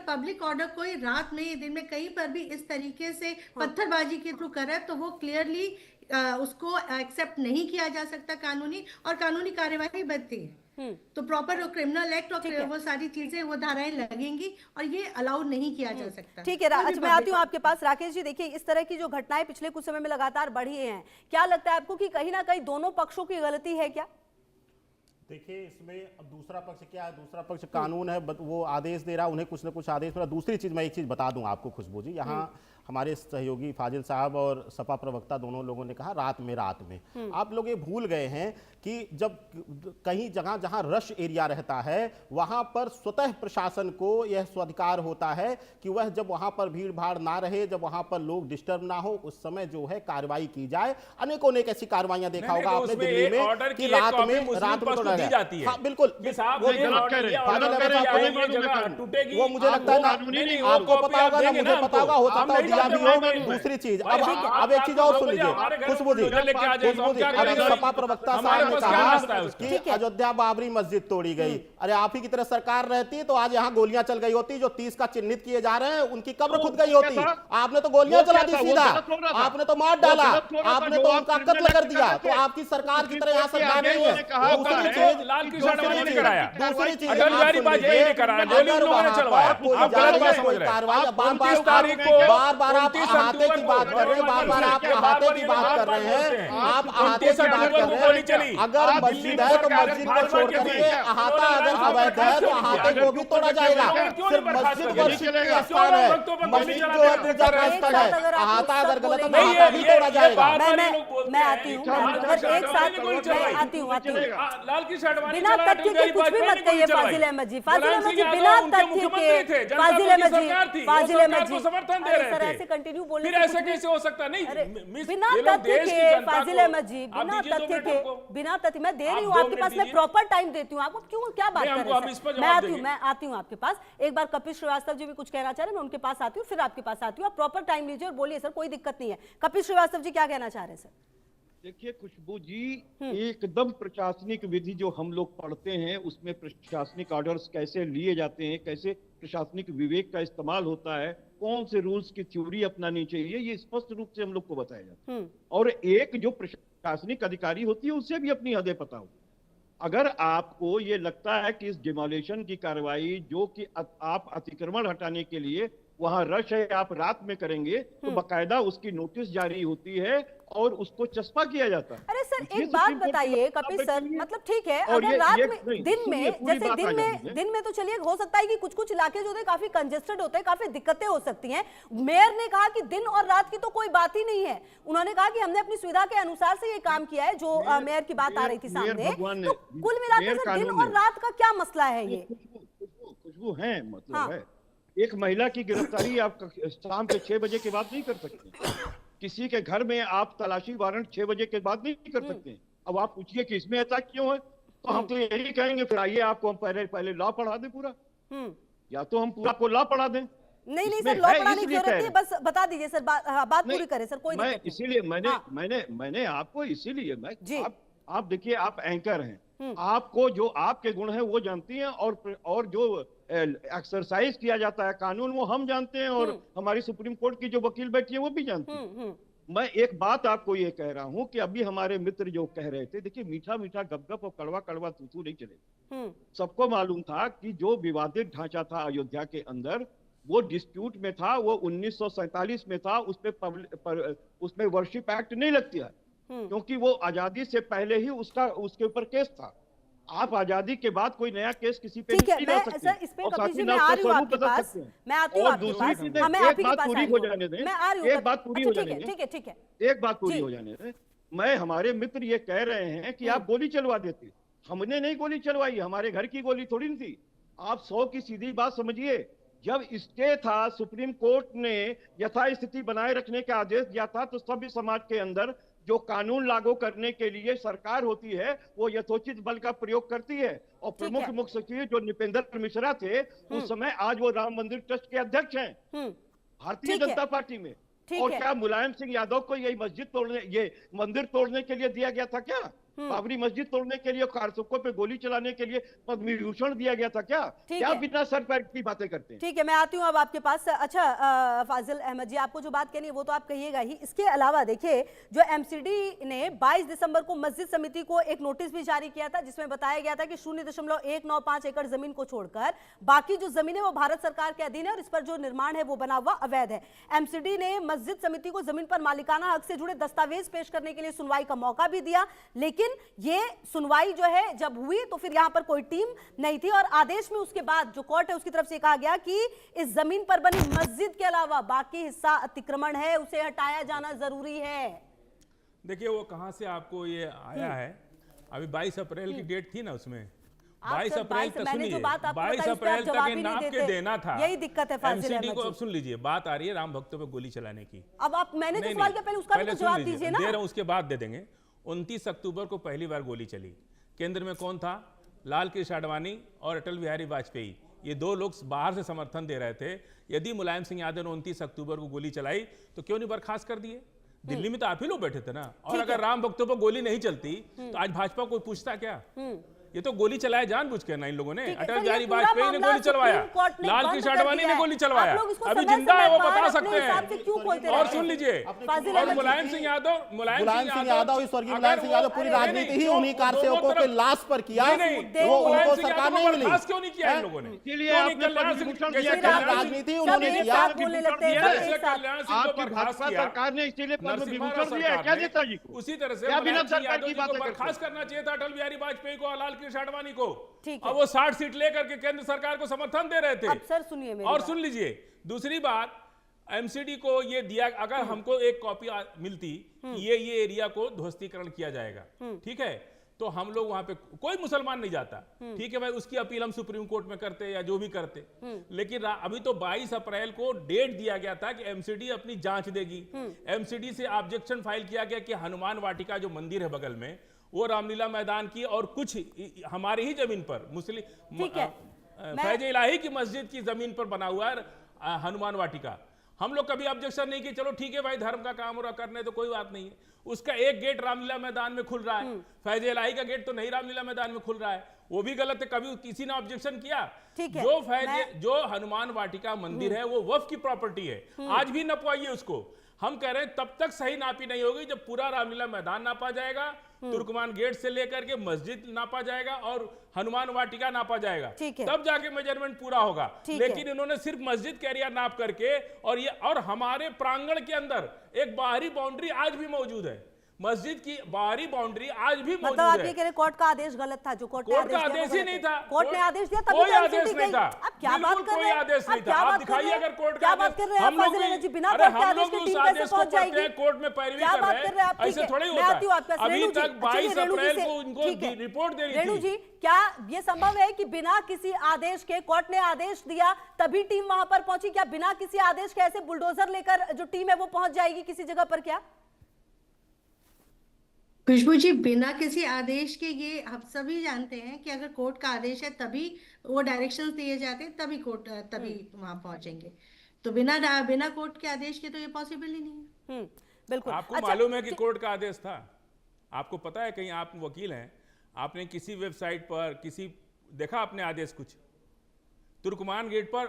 पब्लिक ऑर्डर कोई रात में, दिन में कहीं पर भी इस तरीके से पत्थरबाजी के थ्रू कर रहा है, तो वो क्लियरली उसको एक्सेप्ट नहीं किया जा सकता कानूनी, और कानूनी कार्यवाही बनती है। तो प्रॉपर क्रिमिनल एक्ट और वो सारी चीजें, वो धाराएं लगेंगी और ये अलाउ नहीं किया जा सकता। ठीक है, अच्छा मैं आती हूँ आपके पास। राकेश जी, देखिए इस तरह की जो घटनाएं पिछले कुछ समय में लगातार बढ़ी हैं, क्या लगता है आपको कि कहीं ना कहीं दोनों पक्षों की गलती है क्या? देखिए, इसमें अब दूसरा पक्ष क्या है, दूसरा पक्ष कानून है, वो आदेश दे रहा, उन्हें कुछ ना कुछ आदेश मिला। दूसरी चीज मैं एक चीज बता दूं आपको खुशबू जी, यहाँ हमारे सहयोगी फाजिल साहब और सपा प्रवक्ता दोनों लोगों ने कहा रात में आप लोग ये भूल गए हैं कि जब कहीं जगह जहां रश एरिया रहता है वहां पर स्वतः प्रशासन को यह स्वाधिकार होता है कि वह जब वहां पर भीड़ भाड़ ना रहे, जब वहां पर लोग डिस्टर्ब ना हो, उस समय जो है कार्रवाई की जाए। अनेकों ने ऐसी कार्रवाइयां देखा होगा आपने दिल्ली में कि रात में तो दी जाती है। हाँ, बिल्कुल, वो मुझे लगता है ना, आपको पता होगा ना, मुझे पता होगा, हो सकता है दिया भी हो। दूसरी चीज, अब एक चीज और सुन लीजिए खुशबू जी, अभी सपा प्रवक्ता साहब ने कहा कि अयोध्या बाबरी मस्जिद तोड़ी गई। अरे आप ही की तरह सरकार रहती तो आज यहाँ गोलियां चल गई होती, जो 30 का चिन्हित किए जा रहे हैं उनकी कब्र खुद गई होती। आपने तो गोलियां चला दी सीधा, आपने तो मार डाला, आपने तो उनका कत्ल कर दिया। तो आपकी सरकार की तरह यहाँ सरकार नहीं है। दूसरी चीज, बार आप अहाते की बात कर रहे हैं, बार आप अहाते की बात कर रहे हैं, आप अहाते की बात कर रहे हैं। अगर मस्जिद है तो मस्जिद को छोड़ करके अहाता अगर अवैध है तो अहाते को भी तोड़ा जाएगा। सिर्फ मस्जिद वर्शिप का स्थान है, मस्जिद जो है पूजा का स्थल है, अहाता अगर गलत है तो अहाता भी तोड़ा जाएगा। मैं आती हूँ, एक साथ मैं आती हूँ। बिना तथ्य के कुछ भी मत कहिए फाजिल अहमद जी, फाजिल अहमद जी, बिना तथ्य के, फाजिल अहमद जी, फाजिल अहमद जी, समर्थन दे रहे थे, ऐसे कंटिन्यू बोलने फिर ऐसे कैसे हो सकता? नहीं, बिना तथ्य के फाजिल अहमद जी, बिना तथ्य के, बिना तथ्य, मैं दे रही हूँ आपके पास, मैं प्रॉपर टाइम देती हूँ आपको, क्यों क्या बात कर रहे हैं? मैं आती हूँ आपके पास। एक बार कपिल श्रीवास्तव जी भी कुछ कहना चाह रहे हैं, मैं उनके पास आती हूँ, फिर आपके पास आती हूँ। आप प्रॉपर टाइम लीजिए और बोलिए सर, कोई दिक्कत नहीं है। कपिल श्रीवास्तव जी क्या कहना चाह रहे हैं सर? देखिए खुशबू जी, एकदम प्रशासनिक विधि जो हम लोग पढ़ते हैं उसमें प्रशासनिक ऑर्डर्स कैसे लिए जाते हैं, कैसे प्रशासनिक विवेक का इस्तेमाल होता है, कौन से रूल्स की थ्योरी अपनानी चाहिए, ये स्पष्ट रूप से हम लोग को बताया जाता है। और एक जो प्रशासनिक अधिकारी होती है उससे भी अपनी हदें पता हो। अगर आपको ये लगता है कि इस डिमोलिशन की कार्रवाई जो कि आप अतिक्रमण हटाने के लिए वहां रश है, आप रात में करेंगे, तो बकायदा उसकी नोटिस जारी होती है और उसको चस्पा किया जाता है। अरे सर, एक बात बताइए कपिल सर, मतलब ठीक है अगर रात में, दिन में, जैसे दिन में तो चलिए हो सकता है कि कुछ कुछ इलाके जो होते हैं काफी कंजेस्टेड होते हैं, काफी दिक्कतें हो सकती हैं। मेयर ने कहा कि दिन और रात की तो कोई बात ही नहीं है। उन्होंने कहा कि हमने अपनी सुविधा के अनुसार से ये काम किया है, जो मेयर की बात आ रही थी सामने। तो कुल मिलाकर सर, दिन और रात का क्या मसला है? ये खुशबू है, मतलब है एक महिला की गिरफ्तारी आप शाम के 6 बजे के बाद नहीं कर सकते। किसी के घर में आप तलाशी वारंट 6 बजे के बाद नहीं कर सकते। अब आप पूछिए कि इसमें ऐसा क्यों है, तो हम तो यही कहेंगे फिर आइए आपको हम पहले लॉ पढ़ा दें पूरा, या तो हम पूरा आपको लॉ पढ़ा दें। नहीं नहीं इसमें सर, लॉ है, पढ़ाने की इसलिए जरूरत कह नहीं रहे है, बस बता दीजिए सर, बात नहीं, पूरी करें सर, कोई मैं दिक्कत नहीं। इसीलिए हाँ। मैंने आपको इसीलिए जी। आप देखिए, आप एंकर हैं, आपको जो आपके गुण हैं वो जानती हैं, और जो एक्सरसाइज किया जाता है कानून वो हम जानते हैं, और हमारी सुप्रीम कोर्ट की जो वकील बैठी है वो भी जानती है। मैं एक बात आपको ये कह रहा हूं कि अभी हमारे मित्र जो कह रहे थे, देखिए मीठा मीठा गपगप और कड़वा कड़वा तू नहीं चले। सबको मालूम था कि जो विवादित ढांचा था अयोध्या के अंदर, वो डिस्प्यूट में था, वो 1947 में था, उसमें वर्शिप एक्ट नहीं लगती है, क्योंकि वो आजादी से पहले ही उसके ऊपर केस था। आप आजादी के बाद कोई नया केस किसी पे ठीक है, नहीं मैं ला सकते, सर इस पे और कपिल साथ जी ही मैं ना आ उसका रही हूँ स्वरूप आपके बदल पास, सकते हैं। मैं आती हूँ और आपके दूसरी पास, चीजें, हाँ मैं आप एक ही के बात पास पूरी आई हो हूँ, जाने दें, मैं आ रही हूँ एक बात पूरी हो जाने दें, ठीक है ठीक है एक बात पूरी हो जाने दें। मैं, हमारे मित्र ये कह रहे हैं कि आप गोली चलवा देते, हमने नहीं गोली चलवाई, हमारे घर की गोली थोड़ी थी। आप 100 की सीधी बात समझिए, जब स्टे था, सुप्रीम कोर्ट ने यथास्थिति बनाए रखने का आदेश दिया था, तो सभ्य समाज के अंदर जो कानून लागू करने के लिए सरकार होती है वो यथोचित बल का प्रयोग करती है। और प्रमुख मुख्य सचिव जो नृपेंद्र मिश्रा थे उस समय, आज वो राम मंदिर ट्रस्ट के अध्यक्ष हैं भारतीय जनता पार्टी में। और क्या मुलायम सिंह यादव को ये मंदिर तोड़ने के लिए दिया गया था क्या? बाबरी मस्जिद तोड़ने के लिए, कारतूकों पे गोली चलाने के लिए पद्म विभूषण दिया गया था क्या? क्या बिना सर पैर की बातें करते हैं? ठीक है, मैं आती हूँ अब आपके पास। अच्छा फाजिल अहमद जी, आपको जो बात कहनी है वो तो आप कहिएगा ही। इसके अलावा देखिए, जो एमसीडी ने 22 दिसंबर को मस्जिद समिति को एक नोटिस भी जारी किया था, जिसमें बताया गया था कि 0.195 एकड़ जमीन को छोड़कर बाकी जो जमीन है वो भारत सरकार के अधीन है, और इस पर जो निर्माण है वो बना हुआ अवैध है। एमसीडी ने मस्जिद समिति को जमीन पर मालिकाना हक से जुड़े दस्तावेज पेश करने के लिए सुनवाई का मौका भी दिया, लेकिन ये सुनवाई जो है जब हुई तो फिर यहां पर कोई टीम नहीं थी, और आदेश में उसके बाद जो कोर्ट है उसकी तरफ से कहा गया कि इस जमीन पर बनी मस्जिद के अलावा बाकी हिस्सा अतिक्रमण है, उसे हटाया जाना जरूरी है। देखिए वो कहां से आपको ये आया है, अभी 22 अप्रैल की डेट थी ना, उसमें 22 अप्रैल तक, सुनिए 22 अप्रैल तक ये नाप के देना था, यही दिक्कत है फाजिल एमसीडी को। अब सुन लीजिए, बात आ रही है राम भक्तों पे गोली चलाने की। अब आप, मैंने जो सवाल किया पहले उसका भी तो जवाब दीजिए ना। दे रहा हूं, उसके बाद दे देंगे। 29 अक्टूबर को पहली बार गोली चली। केंद्र में कौन था? लाल कृष्ण आडवाणी और अटल बिहारी वाजपेयी, ये दो लोग बाहर से समर्थन दे रहे थे। यदि मुलायम सिंह यादव ने 29 अक्टूबर को गोली चलाई तो क्यों नहीं बर्खास्त कर दिए? दिल्ली में तो आप ही लोग बैठे थे ना। और अगर राम भक्तों पर गोली नहीं चलती तो आज भाजपा कोई पूछता क्या? ये तो गोली चलाया जानबूझ के ना इन लोगों ने। अटल बिहारी वाजपेयी ने गोली चलवाया, लाल कृष्ण आडवाणी ने गोली चलवाया, अभी जिंदा है वो बता सकते हैं। और सुन लीजिए, और मुलायम सिंह यादव स्वर्गीय मुलायम सिंह यादव पूरी राजनीति ही उन्हीं कारसेवकों के लाश पर किया, वो उनको सरकार नहीं मिली। क्यों नहीं किया इन लोगों ने? राजनीति उन्होंने किया। सरकार ने इसीलिए पद्म विभूषण दिया है क्या नेताजी को? उसी तरह से बर्खास्त करना चाहिए था अटल बिहारी वाजपेयी को, लाल कृष्ण आडवाणी को। अब वो 60 सीट लेकर के केंद्र सरकार को समर्थन दे रहे थे। अब सर सुनिए मेरी और बात। सुन लीजिए, दूसरी बात, एमसीडी को ये दिया, अगर हमको एक कॉपी मिलती ये एरिया को ध्वस्तीकरण किया जाएगा, ठीक है, तो हम लोग वहां पे, कोई मुसलमान नहीं जाता, ठीक है भाई, उसकी अपील हम सुप्रीम कोर्ट में करते या जो भी करते। लेकिन अभी तो 22 अप्रैल को डेट दिया गया था कि एमसीडी अपनी जांच देगी। एमसीडी से ऑब्जेक्शन फाइल किया गया कि हनुमान वाटिका जो मंदिर है बगल में, वो रामलीला मैदान की और कुछ हमारी ही जमीन पर मुस्लिम फैज इलाही की मस्जिद की जमीन पर बना हुआ है हनुमान वाटिका। हम लोग कभी ऑब्जेक्शन नहीं किए, चलो ठीक है भाई, धर्म का काम हो रहा करने तो कोई बात नहीं है। उसका एक गेट रामलीला मैदान में खुल रहा है, फैज इलाही का गेट तो नहीं रामलीला मैदान में खुल रहा है, वो भी गलत है। कभी किसी ने ऑब्जेक्शन किया? जो हनुमान वाटिका मंदिर है वो वक्फ की प्रॉपर्टी है, आज भी नपवाइए उसको। हम कह रहे हैं तब तक सही नापी नहीं होगी जब पूरा रामलीला मैदान नापा जाएगा, तुर्कमान गेट से लेकर के मस्जिद नापा जाएगा और हनुमान वाटिका नापा जाएगा, तब जाके मेजरमेंट पूरा होगा। लेकिन इन्होंने सिर्फ मस्जिद का एरिया नाप करके, और हमारे प्रांगण के अंदर एक बाहरी बाउंड्री आज भी मौजूद है। मस्जिद की बाहरी बाउंड्री आज भी मतलब मौजूद आप है। ये कह रहे कोर्ट का आदेश गलत था, जो कोर्ट ने कोर्ट का आदेश दिया आदेश वो ही गलत नहीं है। था। कोर्ट ने आदेश दिया तभी कोई तो आदेश MCD नहीं गई। था। आप क्या बात बिल्कुल कर कोई रहे हैं? आदेश नहीं आप था। क्या आप बात कर दिखाइए रहे हैं? अगर कोर्ट का क्या बात कर रहे हैं हम आप लोग फाजिल भी- अहमद जी? बिना अरे कोर्ट के हम आदेश लोग के उस टीम कैसे आदेश को पहुंच पढ़ते जाएगी? हैं, कोर्ट में पैरवी क्या कर बात रहे कर रहे हैं आप? हैं, ठीक ऐसे है, थोड़ी मैं होता आती हूँ आपके है। पास। अभी रेणु जी, तक अच्छा, 22 रेणु जी अप्रैल से- को इनको ठीक है। रिपोर्ट देनी रेणु थी। जी, क्या ये संभव है कि बिना किसी आदेश के, कोर्ट ने आदेश दिया तभी टीम वहां पर पहुंची? क्या बिना किसी आदेश के ऐसे बुलडोजर लेकर जो टीम है वो पहुंच जाएगी किसी जगह पर? क्या खुशबू जी, बिना किसी आदेश के, ये हम सभी जानते हैं कि अगर कोर्ट का आदेश है तभी वो डायरेक्शंस दिए जाते हैं, तभी कोर्ट तभी वहां पहुंचेंगे। तो बिना कोर्ट के आदेश के तो ये पॉसिबल ही नहीं है। बिल्कुल। आपको अच्छा, मालूम है कि कोर्ट का आदेश था? आपको पता है? कहीं आप वकील हैं, आपने किसी वेबसाइट पर किसी देखा आपने आदेश कुछ? तुर्कमान गेट पर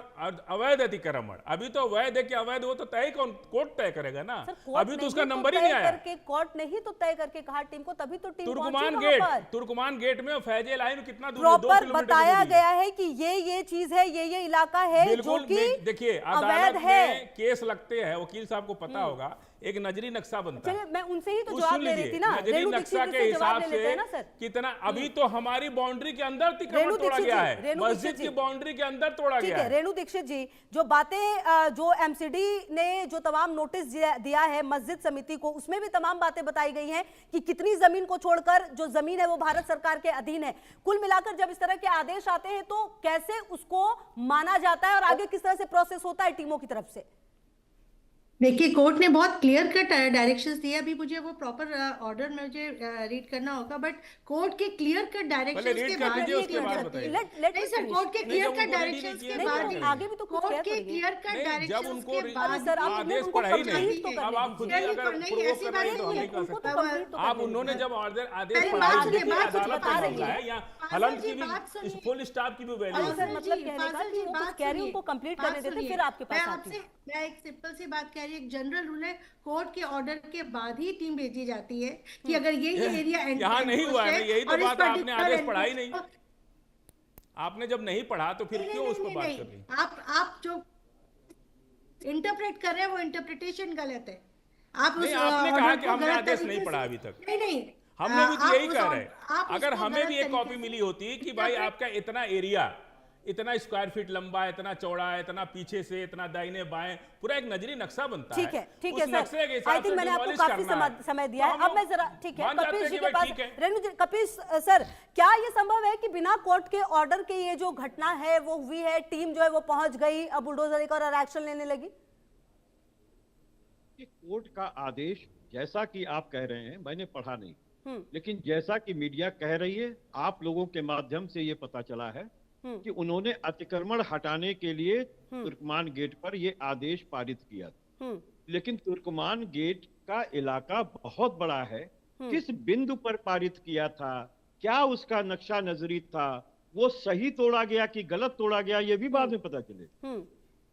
अवैध अतिक्रमण, अभी तो वैध है कि अवैध, वो तो तय कौन, कोर्ट तय करेगा ना। सर, कोर्ट अभी तो ने उसका ही नंबर ही तय नहीं आया। करके, कोर्ट ने ही तो तय करके कहा टीम को, तभी तो टीम तुर्कमान पहुंची गेट, वहां पर। तुर्कमान गेट में फैजे लाइन कितना दूर है? 2 प्रॉपर किलोमीटर की बताया दूरी है। गया है कि ये चीज है, ये इलाका है जो बिल्कुल। कि देखिए, अवैध अदालत है। में केस लगते हैं, वकील साहब को पता होगा, एक नजरी नक्शा बनता है। चलिए, मैं उनसे ही तो उस जवाब सुन ले रही लीजिए, थी ना। नजरी रेणु नक्शा दीक्षित के जी से जवाब हिसाब ले लेते हैं से ना सर। कितना, अभी तो हमारी बाउंड्री के अंदर रेणु अतिक्रमण तोड़ा दीक्षित गया जी, है, रेणु मस्जिद दीक्षित की जी। बाउंड्री के अंदर तोड़ा ठीक गया है है। रेणु दीक्षित जी, जो बातें जो एमसीडी ने जो तमाम नोटिस दिया है मस्जिद समिति को, उसमें भी तमाम बातें बताई गई हैं कि कितनी जमीन को छोड़कर जो जमीन है वो भारत सरकार के अधीन है। कुल मिलाकर जब इस तरह के आदेश आते हैं तो कैसे उसको माना जाता है और आगे किस तरह से प्रोसेस होता है टीमों की तरफ से? देखिए, कोर्ट ने बहुत क्लियर कट डायरेक्शंस दिया। अभी मुझे वो प्रॉपर ऑर्डर मुझे रीड करना होगा, बट कोर्ट के क्लियर कट डायरेक्शंस read के कर बाद लीजिए, ये उसके किया बाद जाता है। बताइए। नहीं सर, कोर्ट के नहीं, क्लियर जब कट उनको read डायरेक्शंस नहीं के किया, बाद नहीं, ही, आगे भी तो कुछ कोर्ट clear के करिए। क्लियर कट नहीं, जब डायरेक्शंस उनको के बाद सर, आप आदेश उनको पढ़ा ही complete नहीं, तो करने अब आप खुद ही दीजिए। अगर नहीं, प्रोवोक ऐसी कर रहे हैं तो हम बात नहीं कर नहीं है। सकते। complete तो आप करने उन्होंने दीजिए। जब आदेश पहली पढ़ा ही बात देखिए, सुनिए, बात अदालत का बता रही मामला है। है, यहाँ फाजिल हलम जी, की भी, बात सुनिए। फुल स्टॉप की भी वैल्यू सर, है। मतलब कहने का कि वो कुछ कह रही है, उनको कंप्लीट करने देते हैं, फिर आपके पास आती हूँ। मैं एक सिंपल सी बात कह रही हूँ। एक जनरल रूल है, कोर्ट के ऑर्डर के बाद ही टीम भेजी जाती है कि अगर ये एरिया यहाँ नहीं हुआ है ना, यही तो बात है, आपने आदेश पढ़ा ही नहीं। आपने जब नहीं पढ़ा तो फिर क्यों उस पर बात कर रही हैं? आप जो इंटरप्रेट कर रहे हैं वो इंटरप्रिटेशन गलत है। आप नहीं, उस आपने order कहा कि को हमने गलत आदेश तरीके नहीं से- पढ़ा अभी तक। नहीं हमने भी तो आप यही उस कह और- रहे आप हैं, अगर उसको हमें गलत भी एक तरीके कॉपी से- मिली होती कि भाई आपका इतना एरिया, इतना स्क्वायर फीट लंबा, इतना चौड़ा, इतना पीछे से, इतना दाहिने बाएं, पूरा एक नजरी नक्शा बनता ठीक है, ठीक है उस नक्शे के सर। हिसाब आई थिंक से मैंने आपको demolish काफी करना है। समय दिया तो है। हम अब मैं जरा, ठीक है, मान जाते कपिल हैं जी कि के भाई पास, ठीक है। रेणु जी, कपिल सर, क्या ये संभव है कि बिना कोर्ट के ऑर्डर के ये जो घटना है वो हुई है, टीम जो है वो पहुंच गई, अब बुलडोजर एक और एक्शन लेने लगी? कि कोर्ट का आदेश जैसा कि आप कह रहे हैं, मैंने पढ़ा नहीं, लेकिन जैसा कि मीडिया कह रही है, आप लोगों के माध्यम से ये पता चला है कि उन्होंने अतिक्रमण हटाने के लिए तुर्कमान गेट पर ये आदेश पारित किया था। लेकिन तुर्कमान गेट का इलाका बहुत बड़ा है, किस बिंदु पर पारित किया था, क्या उसका नक्शा नजरी था, वो सही तोड़ा गया कि गलत तोड़ा गया, ये भी बाद में पता चले।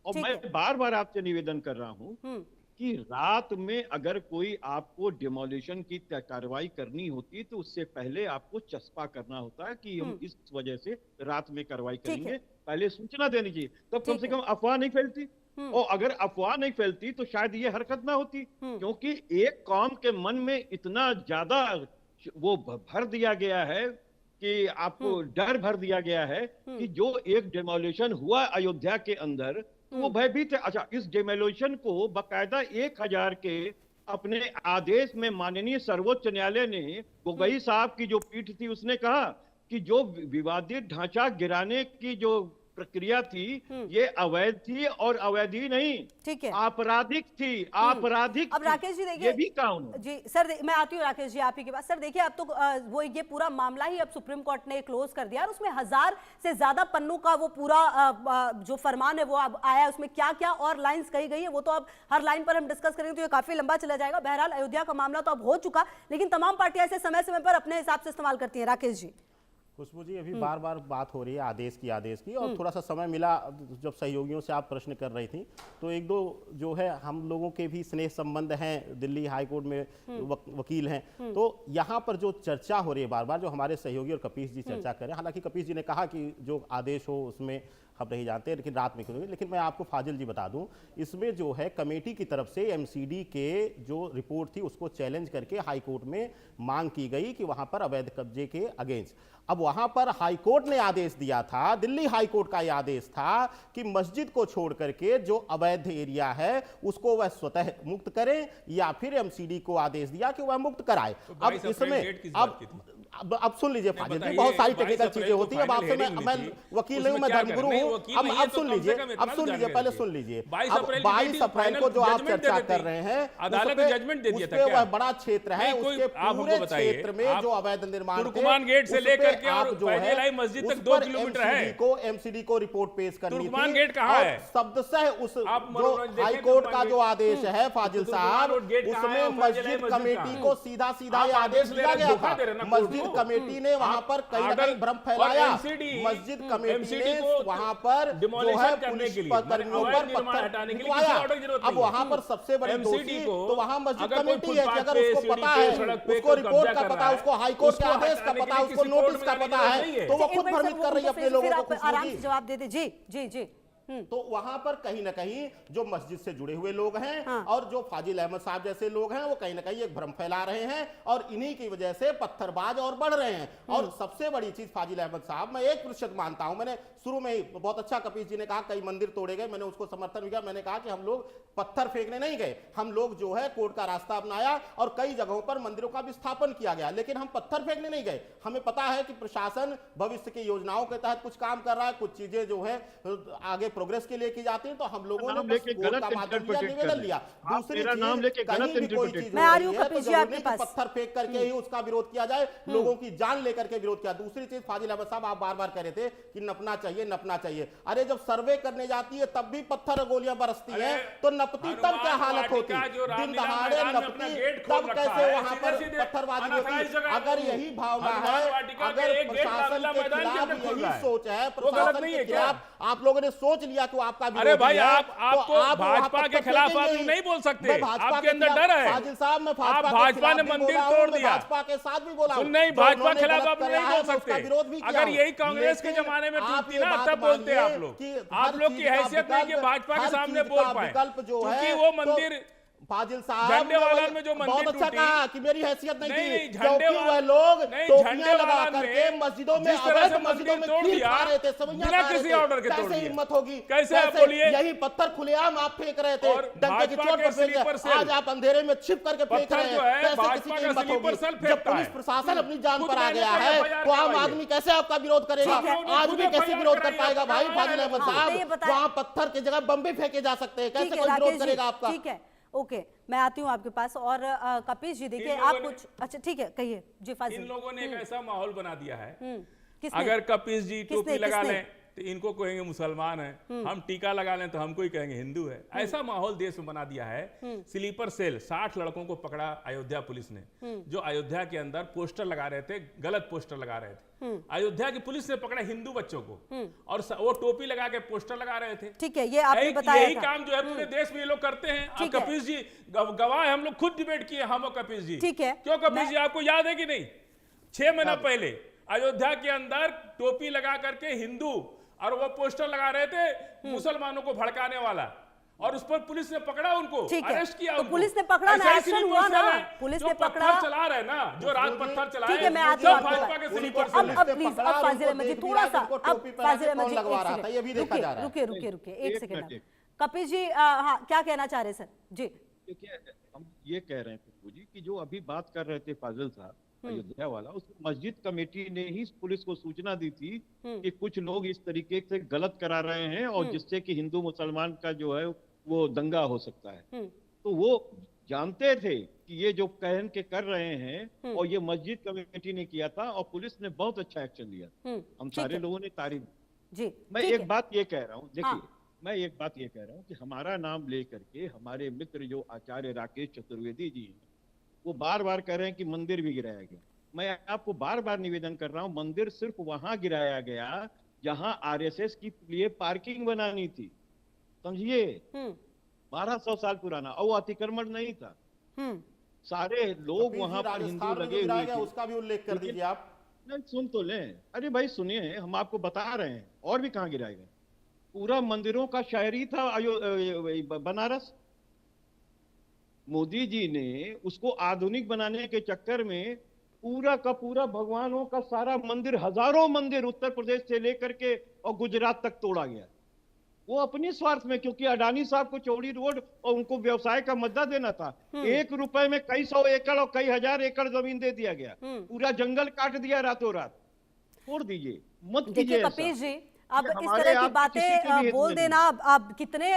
और ठीक मैं है। बार बार आपसे निवेदन कर रहा हूं कि रात में अगर कोई आपको डिमोलिशन की कार्रवाई करनी होती तो उससे पहले आपको चस्पा करना होता है कि हम इस वजह से रात में कार्रवाई ठीक है। करेंगे, पहले सूचना देनी चाहिए, तब कम ठीक से है। कम अफवाह नहीं फैलती। और अगर अफवाह नहीं फैलती तो शायद ये हरकत ना होती, क्योंकि एक कौम के मन में इतना ज्यादा वो भर दिया गया है कि आपको डर भर दिया गया है कि जो एक डेमोलिशन हुआ अयोध्या के अंदर, तो वो भयभीत है। अच्छा, इस डेमोलिशन को बकायदा 1000 के अपने आदेश में माननीय सर्वोच्च न्यायालय ने, गोगोई साहब की जो पीठ थी, उसने कहा कि जो विवादित ढांचा गिराने की जो प्रक्रिया थी ये अवैध थी और अवैधी नहीं, ठीक है। आपराधिक थी, आपराधिक अब थी। राकेश जी देखिए, ये भी कानून जी सर, मैं आती हूँ राकेश जी आप ही के पास। सर देखिए, अब तो वो ये पूरा मामला ही अब सुप्रीम कोर्ट ने क्लोज कर दिया और उसमें 1000 से ज्यादा पन्नों का वो पूरा जो फरमान है वो अब आया है। उसमें क्या क्या और लाइंस कही गई है वो तो अब हर लाइन पर हम डिस्कस करेंगे तो ये काफी लंबा चला जाएगा। बहरहाल अयोध्या का मामला तो अब हो चुका, लेकिन तमाम पार्टियां इसे समय समय पर अपने हिसाब से इस्तेमाल करती है। राकेश जी, खुशबू जी, अभी बार बार बात हो रही है आदेश की और थोड़ा सा समय मिला जब सहयोगियों से आप प्रश्न कर रही थी तो एक दो जो है हम लोगों के भी स्नेह संबंध हैं, दिल्ली हाई कोर्ट में वकील हैं, तो यहाँ पर जो चर्चा हो रही है बार बार, जो हमारे सहयोगी और कपीश जी चर्चा कर रहे हैं, हालांकि कपीश जी ने कहा कि जो आदेश हो उसमें हम नहीं जानते, लेकिन रात में क्यों। लेकिन मैं आपको फाजिल जी बता दूं, इसमें जो है कमेटी की तरफ से एमसीडी के जो रिपोर्ट थी उसको चैलेंज करके हाई कोर्ट में मांग की गई कि वहां पर अवैध कब्जे के अगेंस्ट। अब वहां पर हाई कोर्ट ने आदेश दिया था, दिल्ली हाई कोर्ट का यह आदेश था कि मस्जिद को छोड़ करके जो अवैध एरिया है उसको वह स्वतः मुक्त करें, या फिर एमसीडी को आदेश दिया कि वह मुक्त कराए। अब इसमें अब सुन लीजिए फाजिल जी, बहुत सारी टेक्निकल चीजें होती है। अब आपसे मैं वकील नहीं हूं, मैं धर्मगुरु हूं। अब सुन लीजिए, पहले सुन लीजिए। 22 अप्रैल को जो आप चर्चा कर रहे हैं अदालत ने जजमेंट दे दिया था, वह बड़ा क्षेत्र है, उसके पूरे क्षेत्र में जो अवैध निर्माण तुर्कमान गेट से लेकर के और फैजल मस्जिद तक 2 किलोमीटर है। एमसीडी को रिपोर्ट पेश करनी थी। तुर्कमान गेट कहां है? शब्दशः उस जो हाई कोर्ट का जो आदेश है फाजिल साहब, उसमें मस्जिद कमेटी को सीधा सीधा आदेश दिया गया था। मस्जिद कमेटी ने वहां पर कहीं ना कहीं भ्रम फैलाया। मस्जिद कमेटी ने वहां पर जो है पुलिस कर्मियों पर पत्थर गिरवाया। अब वहां पर सबसे बड़ी दोषी तो वहां मस्जिद कमेटी है कि अगर उसको पता है, उसको रिपोर्ट का पता है, उसको हाईकोर्ट के आदेश का पता है, उसको नोटिस का पता है, तो वो खुद भ्रमित कर रही है अपने लोगों को। आराम से जवाब दे दे। जी जी जी। तो वहां पर कहीं ना कहीं जो मस्जिद से जुड़े हुए लोग हैं और जो फाजिल अहमद साहब जैसे लोग हैं, वो कहीं ना कहीं एक भ्रम फैला रहे हैं और इन्हीं की वजह से पत्थरबाज और बढ़ रहे हैं। और सबसे बड़ी चीज फाजिल अहमद साहब, मैं 1% मानता हूं, मैंने शुरू में ही बहुत अच्छा कपीस जी ने कहा कई मंदिर तोड़े गए, मैंने उसको समर्थन भी किया। मैंने कहा कि हम लोग पत्थर फेंकने नहीं गए, हम लोग जो है कोर्ट का रास्ता अपनाया और कई जगहों पर मंदिरों का विस्थापन किया गया, लेकिन हम पत्थर फेंकने नहीं गए। हमें पता है कि प्रशासन भविष्य की योजनाओं के तहत कुछ काम कर रहा है, कुछ चीजें जो है आगे प्रोग्रेस के लिए की जाती है, तो हम लोगों ने निवेदन लिया। दूसरी चीज पत्थर फेंक करके ही उसका विरोध किया जाए, लोगों की जान लेकर के विरोध किया। दूसरी चीज फाजिल अहमद साहब, आप बार बार कह रहे थे कि नपना चाहिए, नपना चाहिए। अरे जब सर्वे करने जाती है तब भी पत्थर गोलियां बरसती है, तो नपती तब क्या हालत होती, दिन दहाड़े नपती तब कैसे वहां पर पत्थरबाजी होती। अगर यही भावना है, अगर प्रशासन के खिलाफ यही सोच है, प्रशासन के खिलाफ आप लोगों ने सोच लिया कि आपका, अरे भाई आपको भाजपा के खिलाफ आप नहीं बोल सकते, आपके अंदर डर है। फाजिल साहब, मैं भाजपा ने मंदिर तोड़ दिया, भाजपा के साथ भी बोला, नहीं भाजपा के खिलाफ आप नहीं बोल सकते। अगर यही कांग्रेस के जमाने में टूटती ना तब बोलते आप लोग की हैसियत नहीं कि भाजपा के सामने बोल पाए, क्योंकि वो मंदिर फाजिल साहब झंडे वाला में जो मंदिर बहुत अच्छा कहा कि मेरी हैसियत नहीं थी, झंडे वह लोग टोपियां लगा करके मस्जिदों में अवैध मस्जिदों में खीर खा रहे थे, बिना किसी ऑर्डर के तोड़ दिया। कैसे हिम्मत होगी, कैसे आप बोलिए? यही पत्थर खुलेआम आप फेंक रहे थे, डंके की चोट पर फेंक रहे, आज आप अंधेरे में छिप करके फेंक रहे हैं। कैसे किसी की हिम्मत होगी? जब पुलिस प्रशासन अपनी जान पर आ गया है तो आम आदमी कैसे आपका विरोध करेगा? आज भी कैसे विरोध कर पाएगा भाई फाजिल अहमद साहब? वहां पत्थर की जगह बम भी फेंके जा सकते हैं, कैसे कोई विरोध करेगा आपका? ठीक है, ओके, मैं आती हूँ आपके पास। और कपीश जी देखिए, आप कुछ अच्छा ठीक है कहिए जी। फाजिल, इन लोगों ने एक ऐसा माहौल बना दिया है, किसने? अगर कपीश जी टोपी लगा किसने? लें तो इनको कहेंगे मुसलमान है, हम टीका लगा लें तो हमको ही कहेंगे हिंदू है। ऐसा माहौल देश में बना दिया है। स्लीपर सेल 60 लड़कों को पकड़ा अयोध्या पुलिस ने, जो अयोध्या के अंदर पोस्टर लगा रहे थे, गलत पोस्टर लगा रहे थे। अयोध्या की पुलिस ने पकड़ा हिंदू बच्चों को और वो टोपी लगा के पोस्टर लगा रहे थे। ठीक है, ये आपने बताया यही काम जो है पूरे देश में ये लोग करते हैं। कपीश जी गवाह है, हम लोग खुद डिबेट किए हम और कपीश जी। ठीक है, क्यों कपीश जी, आपको याद है कि नहीं? 6 महीना पहले अयोध्या के अंदर टोपी लगा करके हिंदू और वो पोस्टर लगा रहे थे मुसलमानों को भड़काने वाला, और उस पर पुलिस ने पकड़ा उनको, अरेस्ट किया तो उनको। पुलिस ने पकड़ा ना, एक्शन हुआ ना, पुलिस ने पकड़ा, चला रहे ना, जो रात पत्थर चला रहे। ठीक है, मैं आती हूं आपके पास। अब प्लीज, अब फाजिल अहमद जी थोड़ा सा, अब फाजिल अहमद जी रुकिए एक सेकंड। कपीश जी हाँ, क्या कहना चाह रहे सर जी? देखिए, हम ये कह रहे हैं खुशबू जी कि जो अभी बात कर रहे थे फाजिल साहब अयोध्या वाला, उस मस्जिद कमेटी ने ही पुलिस को सूचना दी थी कि कुछ लोग इस तरीके से गलत करा रहे हैं और जिससे कि हिंदू मुसलमान का जो है वो दंगा हो सकता है। तो वो जानते थे कि ये जो कहन के कर रहे हैं, और ये मस्जिद कमेटी ने किया था और पुलिस ने बहुत अच्छा एक्शन लिया। हम सारे लोगों ने तारीफ जी। मैं एक बात ये कह रहा हूँ, देखिए मैं एक बात ये कह रहा हूँ कि हमारा नाम लेकर के हमारे मित्र जो आचार्य राकेश चतुर्वेदी जी हैं, वो बार बार कह रहे हैं कि मंदिर भी गिराया गया। मैं आपको बार बार निवेदन कर रहा हूँ, मंदिर सिर्फ वहां गिराया गया जहां आरएसएस के लिए पार्किंग बनानी थी, समझिए। 1200 साल पुराना, और वो अतिक्रमण नहीं था। सारे लोग वहां पर हिंदू लगे हुए थे, उसका भी उल्लेख कर दीजिए आप। नहीं सुन तो लें, अरे भाई सुनिए, हम आपको बता रहे हैं और भी कहाँ गिराए गए। पूरा मंदिरों का शहर ही था बनारस। मोदी जी ने उसको आधुनिक बनाने के चक्कर में पूरा का पूरा भगवानों का सारा मंदिर, हजारों मंदिर उत्तर प्रदेश से लेकर के और गुजरात तक तोड़ा गया। वो अपने स्वार्थ में, क्योंकि अडानी साहब को चौड़ी रोड और उनको व्यवसाय का मद्दा देना था। 1 रुपए में कई 100 एकड़ और कई हजार एकड़ जमीन दे दिया गया, पूरा जंगल काट दिया रातों रात। छोड़ दीजिए, मत कीजिए देखिए ऐसा। कपिल जी, अब ये इस हमारे तरह की आपके किसी के भी बातें हित बोल में देना, अब कितने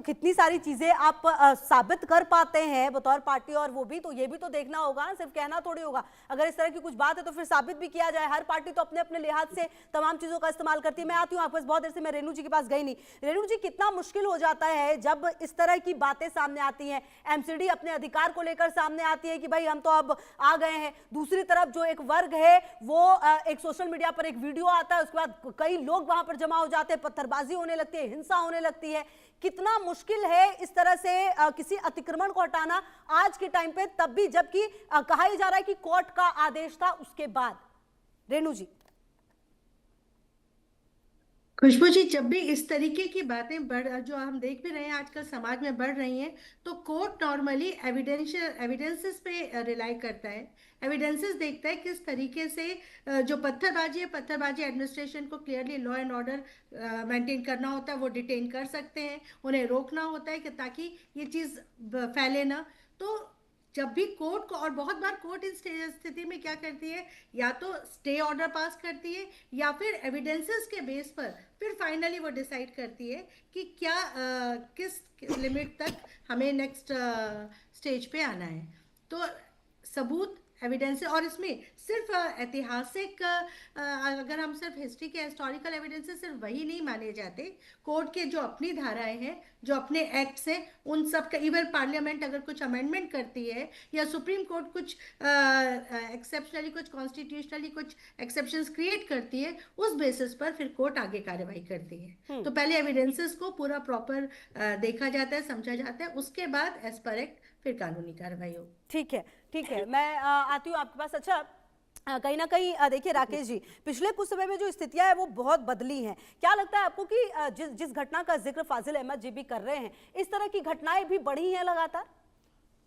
कितनी सारी चीजें आप साबित कर पाते हैं बतौर पार्टी, और वो भी तो, ये भी तो देखना होगा, सिर्फ कहना थोड़ी होगा। अगर इस तरह की कुछ बात है तो फिर साबित भी किया जाए। हर पार्टी तो अपने अपने लिहाज से तमाम चीजों का इस्तेमाल करती है। मैं आती हूँ आपके पास, बहुत देर से मैं रेणु जी के पास गई नहीं। रेणु जी, कितना मुश्किल हो जाता है जब इस तरह की बातें सामने आती हैं, एमसीडी अपने अधिकार को लेकर सामने आती है कि भाई हम तो अब आ गए हैं, दूसरी तरफ जो एक वर्ग है वो एक सोशल मीडिया पर एक वीडियो आता है, उसके बाद कई लोग वहां पर जमा हो जाते हैं, पत्थरबाजी होने लगती है, हिंसा होने लगती है। कितना मुश्किल है इस तरह से किसी अतिक्रमण को हटाना आज के टाइम पे, तब भी जबकि कहा ही जा रहा है कि कोर्ट का आदेश था उसके बाद। रेणु जी। खुशबू जी, जब भी इस तरीके की बातें जो हम देख भी रहे हैं आजकल समाज में बढ़ रही हैं, तो कोर्ट नॉर्मली एविडेंसेस पे रिलाई करता है, एविडेंसेस देखता है किस तरीके से जो पत्थरबाजी है, पत्थरबाजी एडमिनिस्ट्रेशन को clearly law and order maintain करना होता है, वो डिटेन कर सकते हैं, उन्हें रोकना होता है कि ताकि ये चीज़ फैले ना। तो जब भी कोर्ट को, और बहुत बार कोर्ट इस स्थिति में क्या करती है, या तो स्टे ऑर्डर पास करती है या फिर एविडेंसेस के बेस पर फिर फाइनली वो डिसाइड करती है कि क्या किस लिमिट तक हमें नेक्स्ट स्टेज पे आना है। तो सबूत, एविडेंस, और इसमें सिर्फ ऐतिहासिक, अगर हम सिर्फ हिस्ट्री के हिस्टोरिकल एविडेंसेस सिर्फ वही नहीं माने जाते, कोर्ट के जो अपनी धाराएं हैं, जो अपने एक्ट्स हैं, उन सब का, इवन पार्लियामेंट अगर कुछ अमेंडमेंट करती है या सुप्रीम कोर्ट कुछ एक्सेप्शनली, कुछ कॉन्स्टिट्यूशनली कुछ एक्सेप्शंस क्रिएट करती है, उस बेसिस पर फिर कोर्ट आगे कार्यवाही करती है। तो पहले एविडेंसेस को पूरा प्रॉपर देखा जाता है, समझा जाता है, उसके बाद एज पर एक्ट फिर कानूनी कार्रवाई हो। ठीक है, ठीक है, मैं आती हूँ आपके पास। अच्छा, कहीं ना कहीं देखिए राकेश जी, पिछले कुछ समय में जो स्थितियां हैं वो बहुत बदली हैं। क्या लगता है आपको कि जिस घटना का जिक्र फाजिल अहमद जी भी कर रहे हैं, इस तरह की घटनाएं भी बढ़ी हैं लगातार?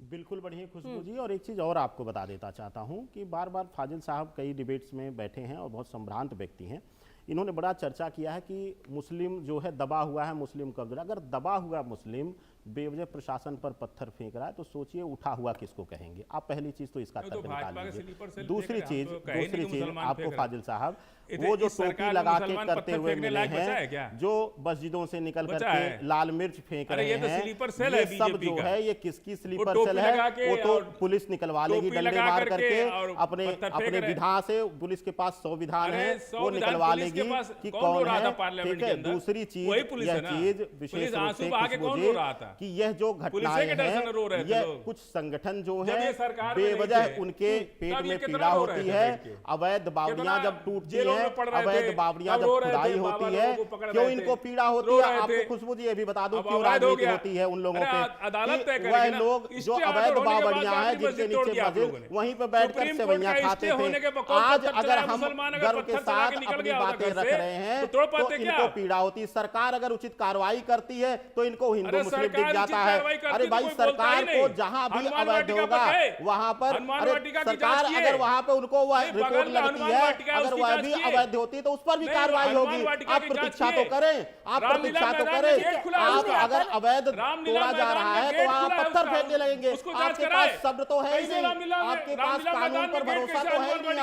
बिल्कुल बढ़िया खुशबू जी, और एक चीज़ और आपको बता देता चाहता हूं कि बार बार फाजिल साहब कई डिबेट्स में बैठे हैं और बहुत संभ्रांत व्यक्ति हैं। इन्होंने बड़ा चर्चा किया है कि मुस्लिम जो है दबा हुआ है, मुस्लिम कब्जा। अगर दबा हुआ मुस्लिम बेवजह प्रशासन पर पत्थर फेंक रहा है तो सोचिए उठा हुआ किसको कहेंगे आप। पहली चीज तो इसका तर्क निकाल लीजिए। दूसरी चीज आपको फाजिल साहब वो जो टोपी लगा के करते हुए मिले हैं, जो मस्जिदों से निकल करके लाल मिर्च फेंक रहे हैं, ये सब जो है ये किसकी स्लीपर सेल है? वो तो पुलिस निकलवा लेगी डंडे मार करके, अपने विधान से, पुलिस के पास संविधान है, वो निकलवा लेगी कि कौन है। ठीक है, दूसरी चीज यह चीज विशेष रूप से मुझे कि यह जो घटनाएं हैं, यह कुछ संगठन जो है बेवजह उनके पेट में पीड़ा होती है। अवैध बावड़ियां जब टूटती हैं, अवैध बावड़ियां जब खुदाई होती है, क्यों इनको पीड़ा होती है? आपको खुशबू जी ये भी बता दूं क्यों राजनीति होती है उन लोगों पे। वह लोग जो अवैध बावड़ियां हैं जिनके नीचे मस्जिद, वहीं पर बैठकर सेवैयां खाते थे। आज अगर हम गर्व के साथ अपनी बातें रख रहे हैं तो इनको पीड़ा होती है। सरकार अगर उचित कार्रवाई करती है तो इनको हिंदू मुस्लिम दिख जाता है। अरे भाई, सरकार को जहां भी अवैध होगा वहां पर, अरे सरकार अगर वहां पे उनको वह रिपोर्ट लगती है, अगर वह भी अवैध होती है तो उस पर भी कार्रवाई होगी। आप प्रतीक्षा तो करें, आप प्रतीक्षा तो करें। आप अगर अवैध तोड़ा जा रहा है तो आप पत्थर फेंकने लगेंगे। आपके पास शब्द तो है ही नहीं, आपके पास कानून पर भरोसा तो है नहीं,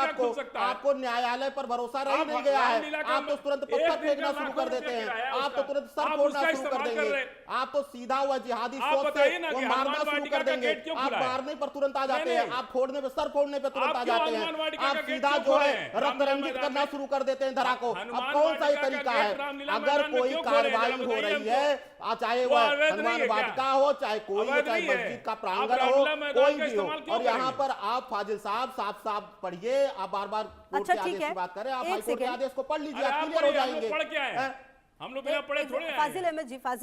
आपको न्यायालय पर भरोसा रह नहीं गया है। आप तो तुरंत पत्थर फेंकना शुरू कर देते हैं, आप तो तुरंत सर फोड़ना शुरू कर देंगे, आप तो सीधा वह जिहादी सोच से वो मारना शुरू कर देंगे। आप मारने पर तुरंत आ जाते हैं, आप फोड़ने पे, सर फोड़ने पे तुरंत आ जाते हैं, आप सीधा जो है रक्त रंजित करना शुरू कर देते हैं धरा को। अब कौन सा ये तरीका है? अगर कोई कार्रवाई हो रही है, चाहे वह हनुमान वाटिका हो, चाहे कोई, चाहे मस्जिद का प्रांगण हो, कोई भी हो, और यहाँ पर आप फाजिल साहब साफ साफ पढ़िए, आप बार बार कोर्ट के आदेश की बात करें, आप हाईकोर्ट के आदेश को पढ़ लीजिए, आप क्लियर हो जाएंगे। हम लोग बिना पढ़े थोड़े फाजिल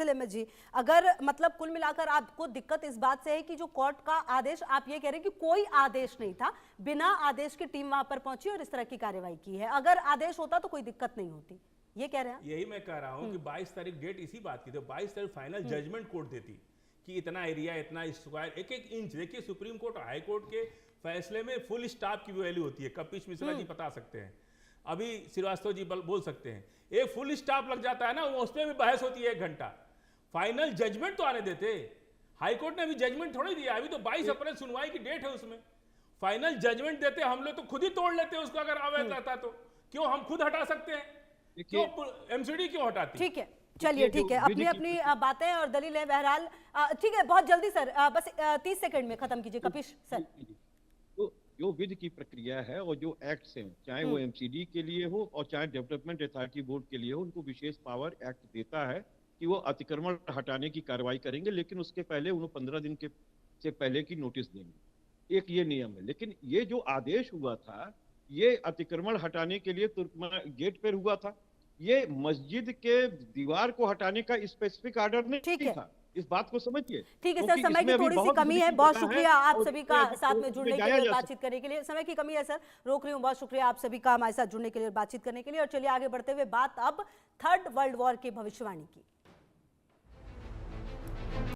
अहमद जी, अगर मतलब कुल मिलाकर आपको दिक्कत इस बात से है कि जो कोर्ट का आदेश, आप ये कह रहे हैं कि कोई आदेश नहीं था, बिना आदेश की टीम वहां पर पहुंची और इस तरह की कार्रवाई की है। अगर आदेश होता तो कोई दिक्कत नहीं होती। ये कह रहे हैं। यही मैं कह रहा हूँ कि 22 तारीख डेट इसी बात की थी। 22 तारीख फाइनल जजमेंट कोर्ट देती कि इतना एरिया, इतना स्क्वायर, एक एक इंच। देखिए सुप्रीम कोर्ट हाई कोर्ट के फैसले में फुल स्टाफ की वैल्यू होती है। कपिश मिश्रा जी बता सकते हैं, अभी श्रीवास्तव जी बोल सकते हैं। एक फुल स्टाफ लग जाता है ना, उसमें भी बहस होती है 1 घंटा। फाइनल जजमेंट तो आने देते। हाई कोर्ट ने अभी जजमेंट थोड़ी दिया, अभी तो 22 अप्रैल सुनवाई की डेट है, उसमें फाइनल जजमेंट देते। हम लोग तो खुद ही तोड़ लेते उसको, अगर अवैध रहता तो। क्यों हम खुद हटा सकते हैं? क्यों एमसीडी क्यों हटाती? ठीक है, चलिए ठीक है, अपनी अपनी बातें और दलीलें बहरहाल। ठीक है, बहुत जल्दी सर, बस 30 सेकंड में खत्म कीजिए कपिश सर। तो जो विधि की प्रक्रिया है और जो एक्ट्स हैं, चाहे वो एमसीडी के लिए हो और चाहे डेवलपमेंट अथॉरिटी बोर्ड के लिए हो, उनको विशेष पावर एक्ट देता है कि वो अतिक्रमण हटाने की कार्रवाई करेंगे, लेकिन उसके पहले उन्हें 15 दिन से पहले की नोटिस देंगे। एक ये नियम है। लेकिन ये जो आदेश हुआ था, ये अतिक्रमण हटाने के लिए गेट पर हुआ था। ये मस्जिद के दीवार को हटाने का स्पेसिफिक ऑर्डर नहीं था। इस बात को समझिए। ठीक है सर, समय की थोड़ी सी कमी है। बहुत शुक्रिया आप सभी का साथ में जुड़ने के लिए, बातचीत करने के लिए। समय की कमी है सर, रोक रही हूँ। बहुत शुक्रिया आप सभी का हमारे साथ जुड़ने के लिए, बातचीत करने के लिए। और चलिए आगे बढ़ते हुए बात अब थर्ड वर्ल्ड वॉर की भविष्यवाणी की।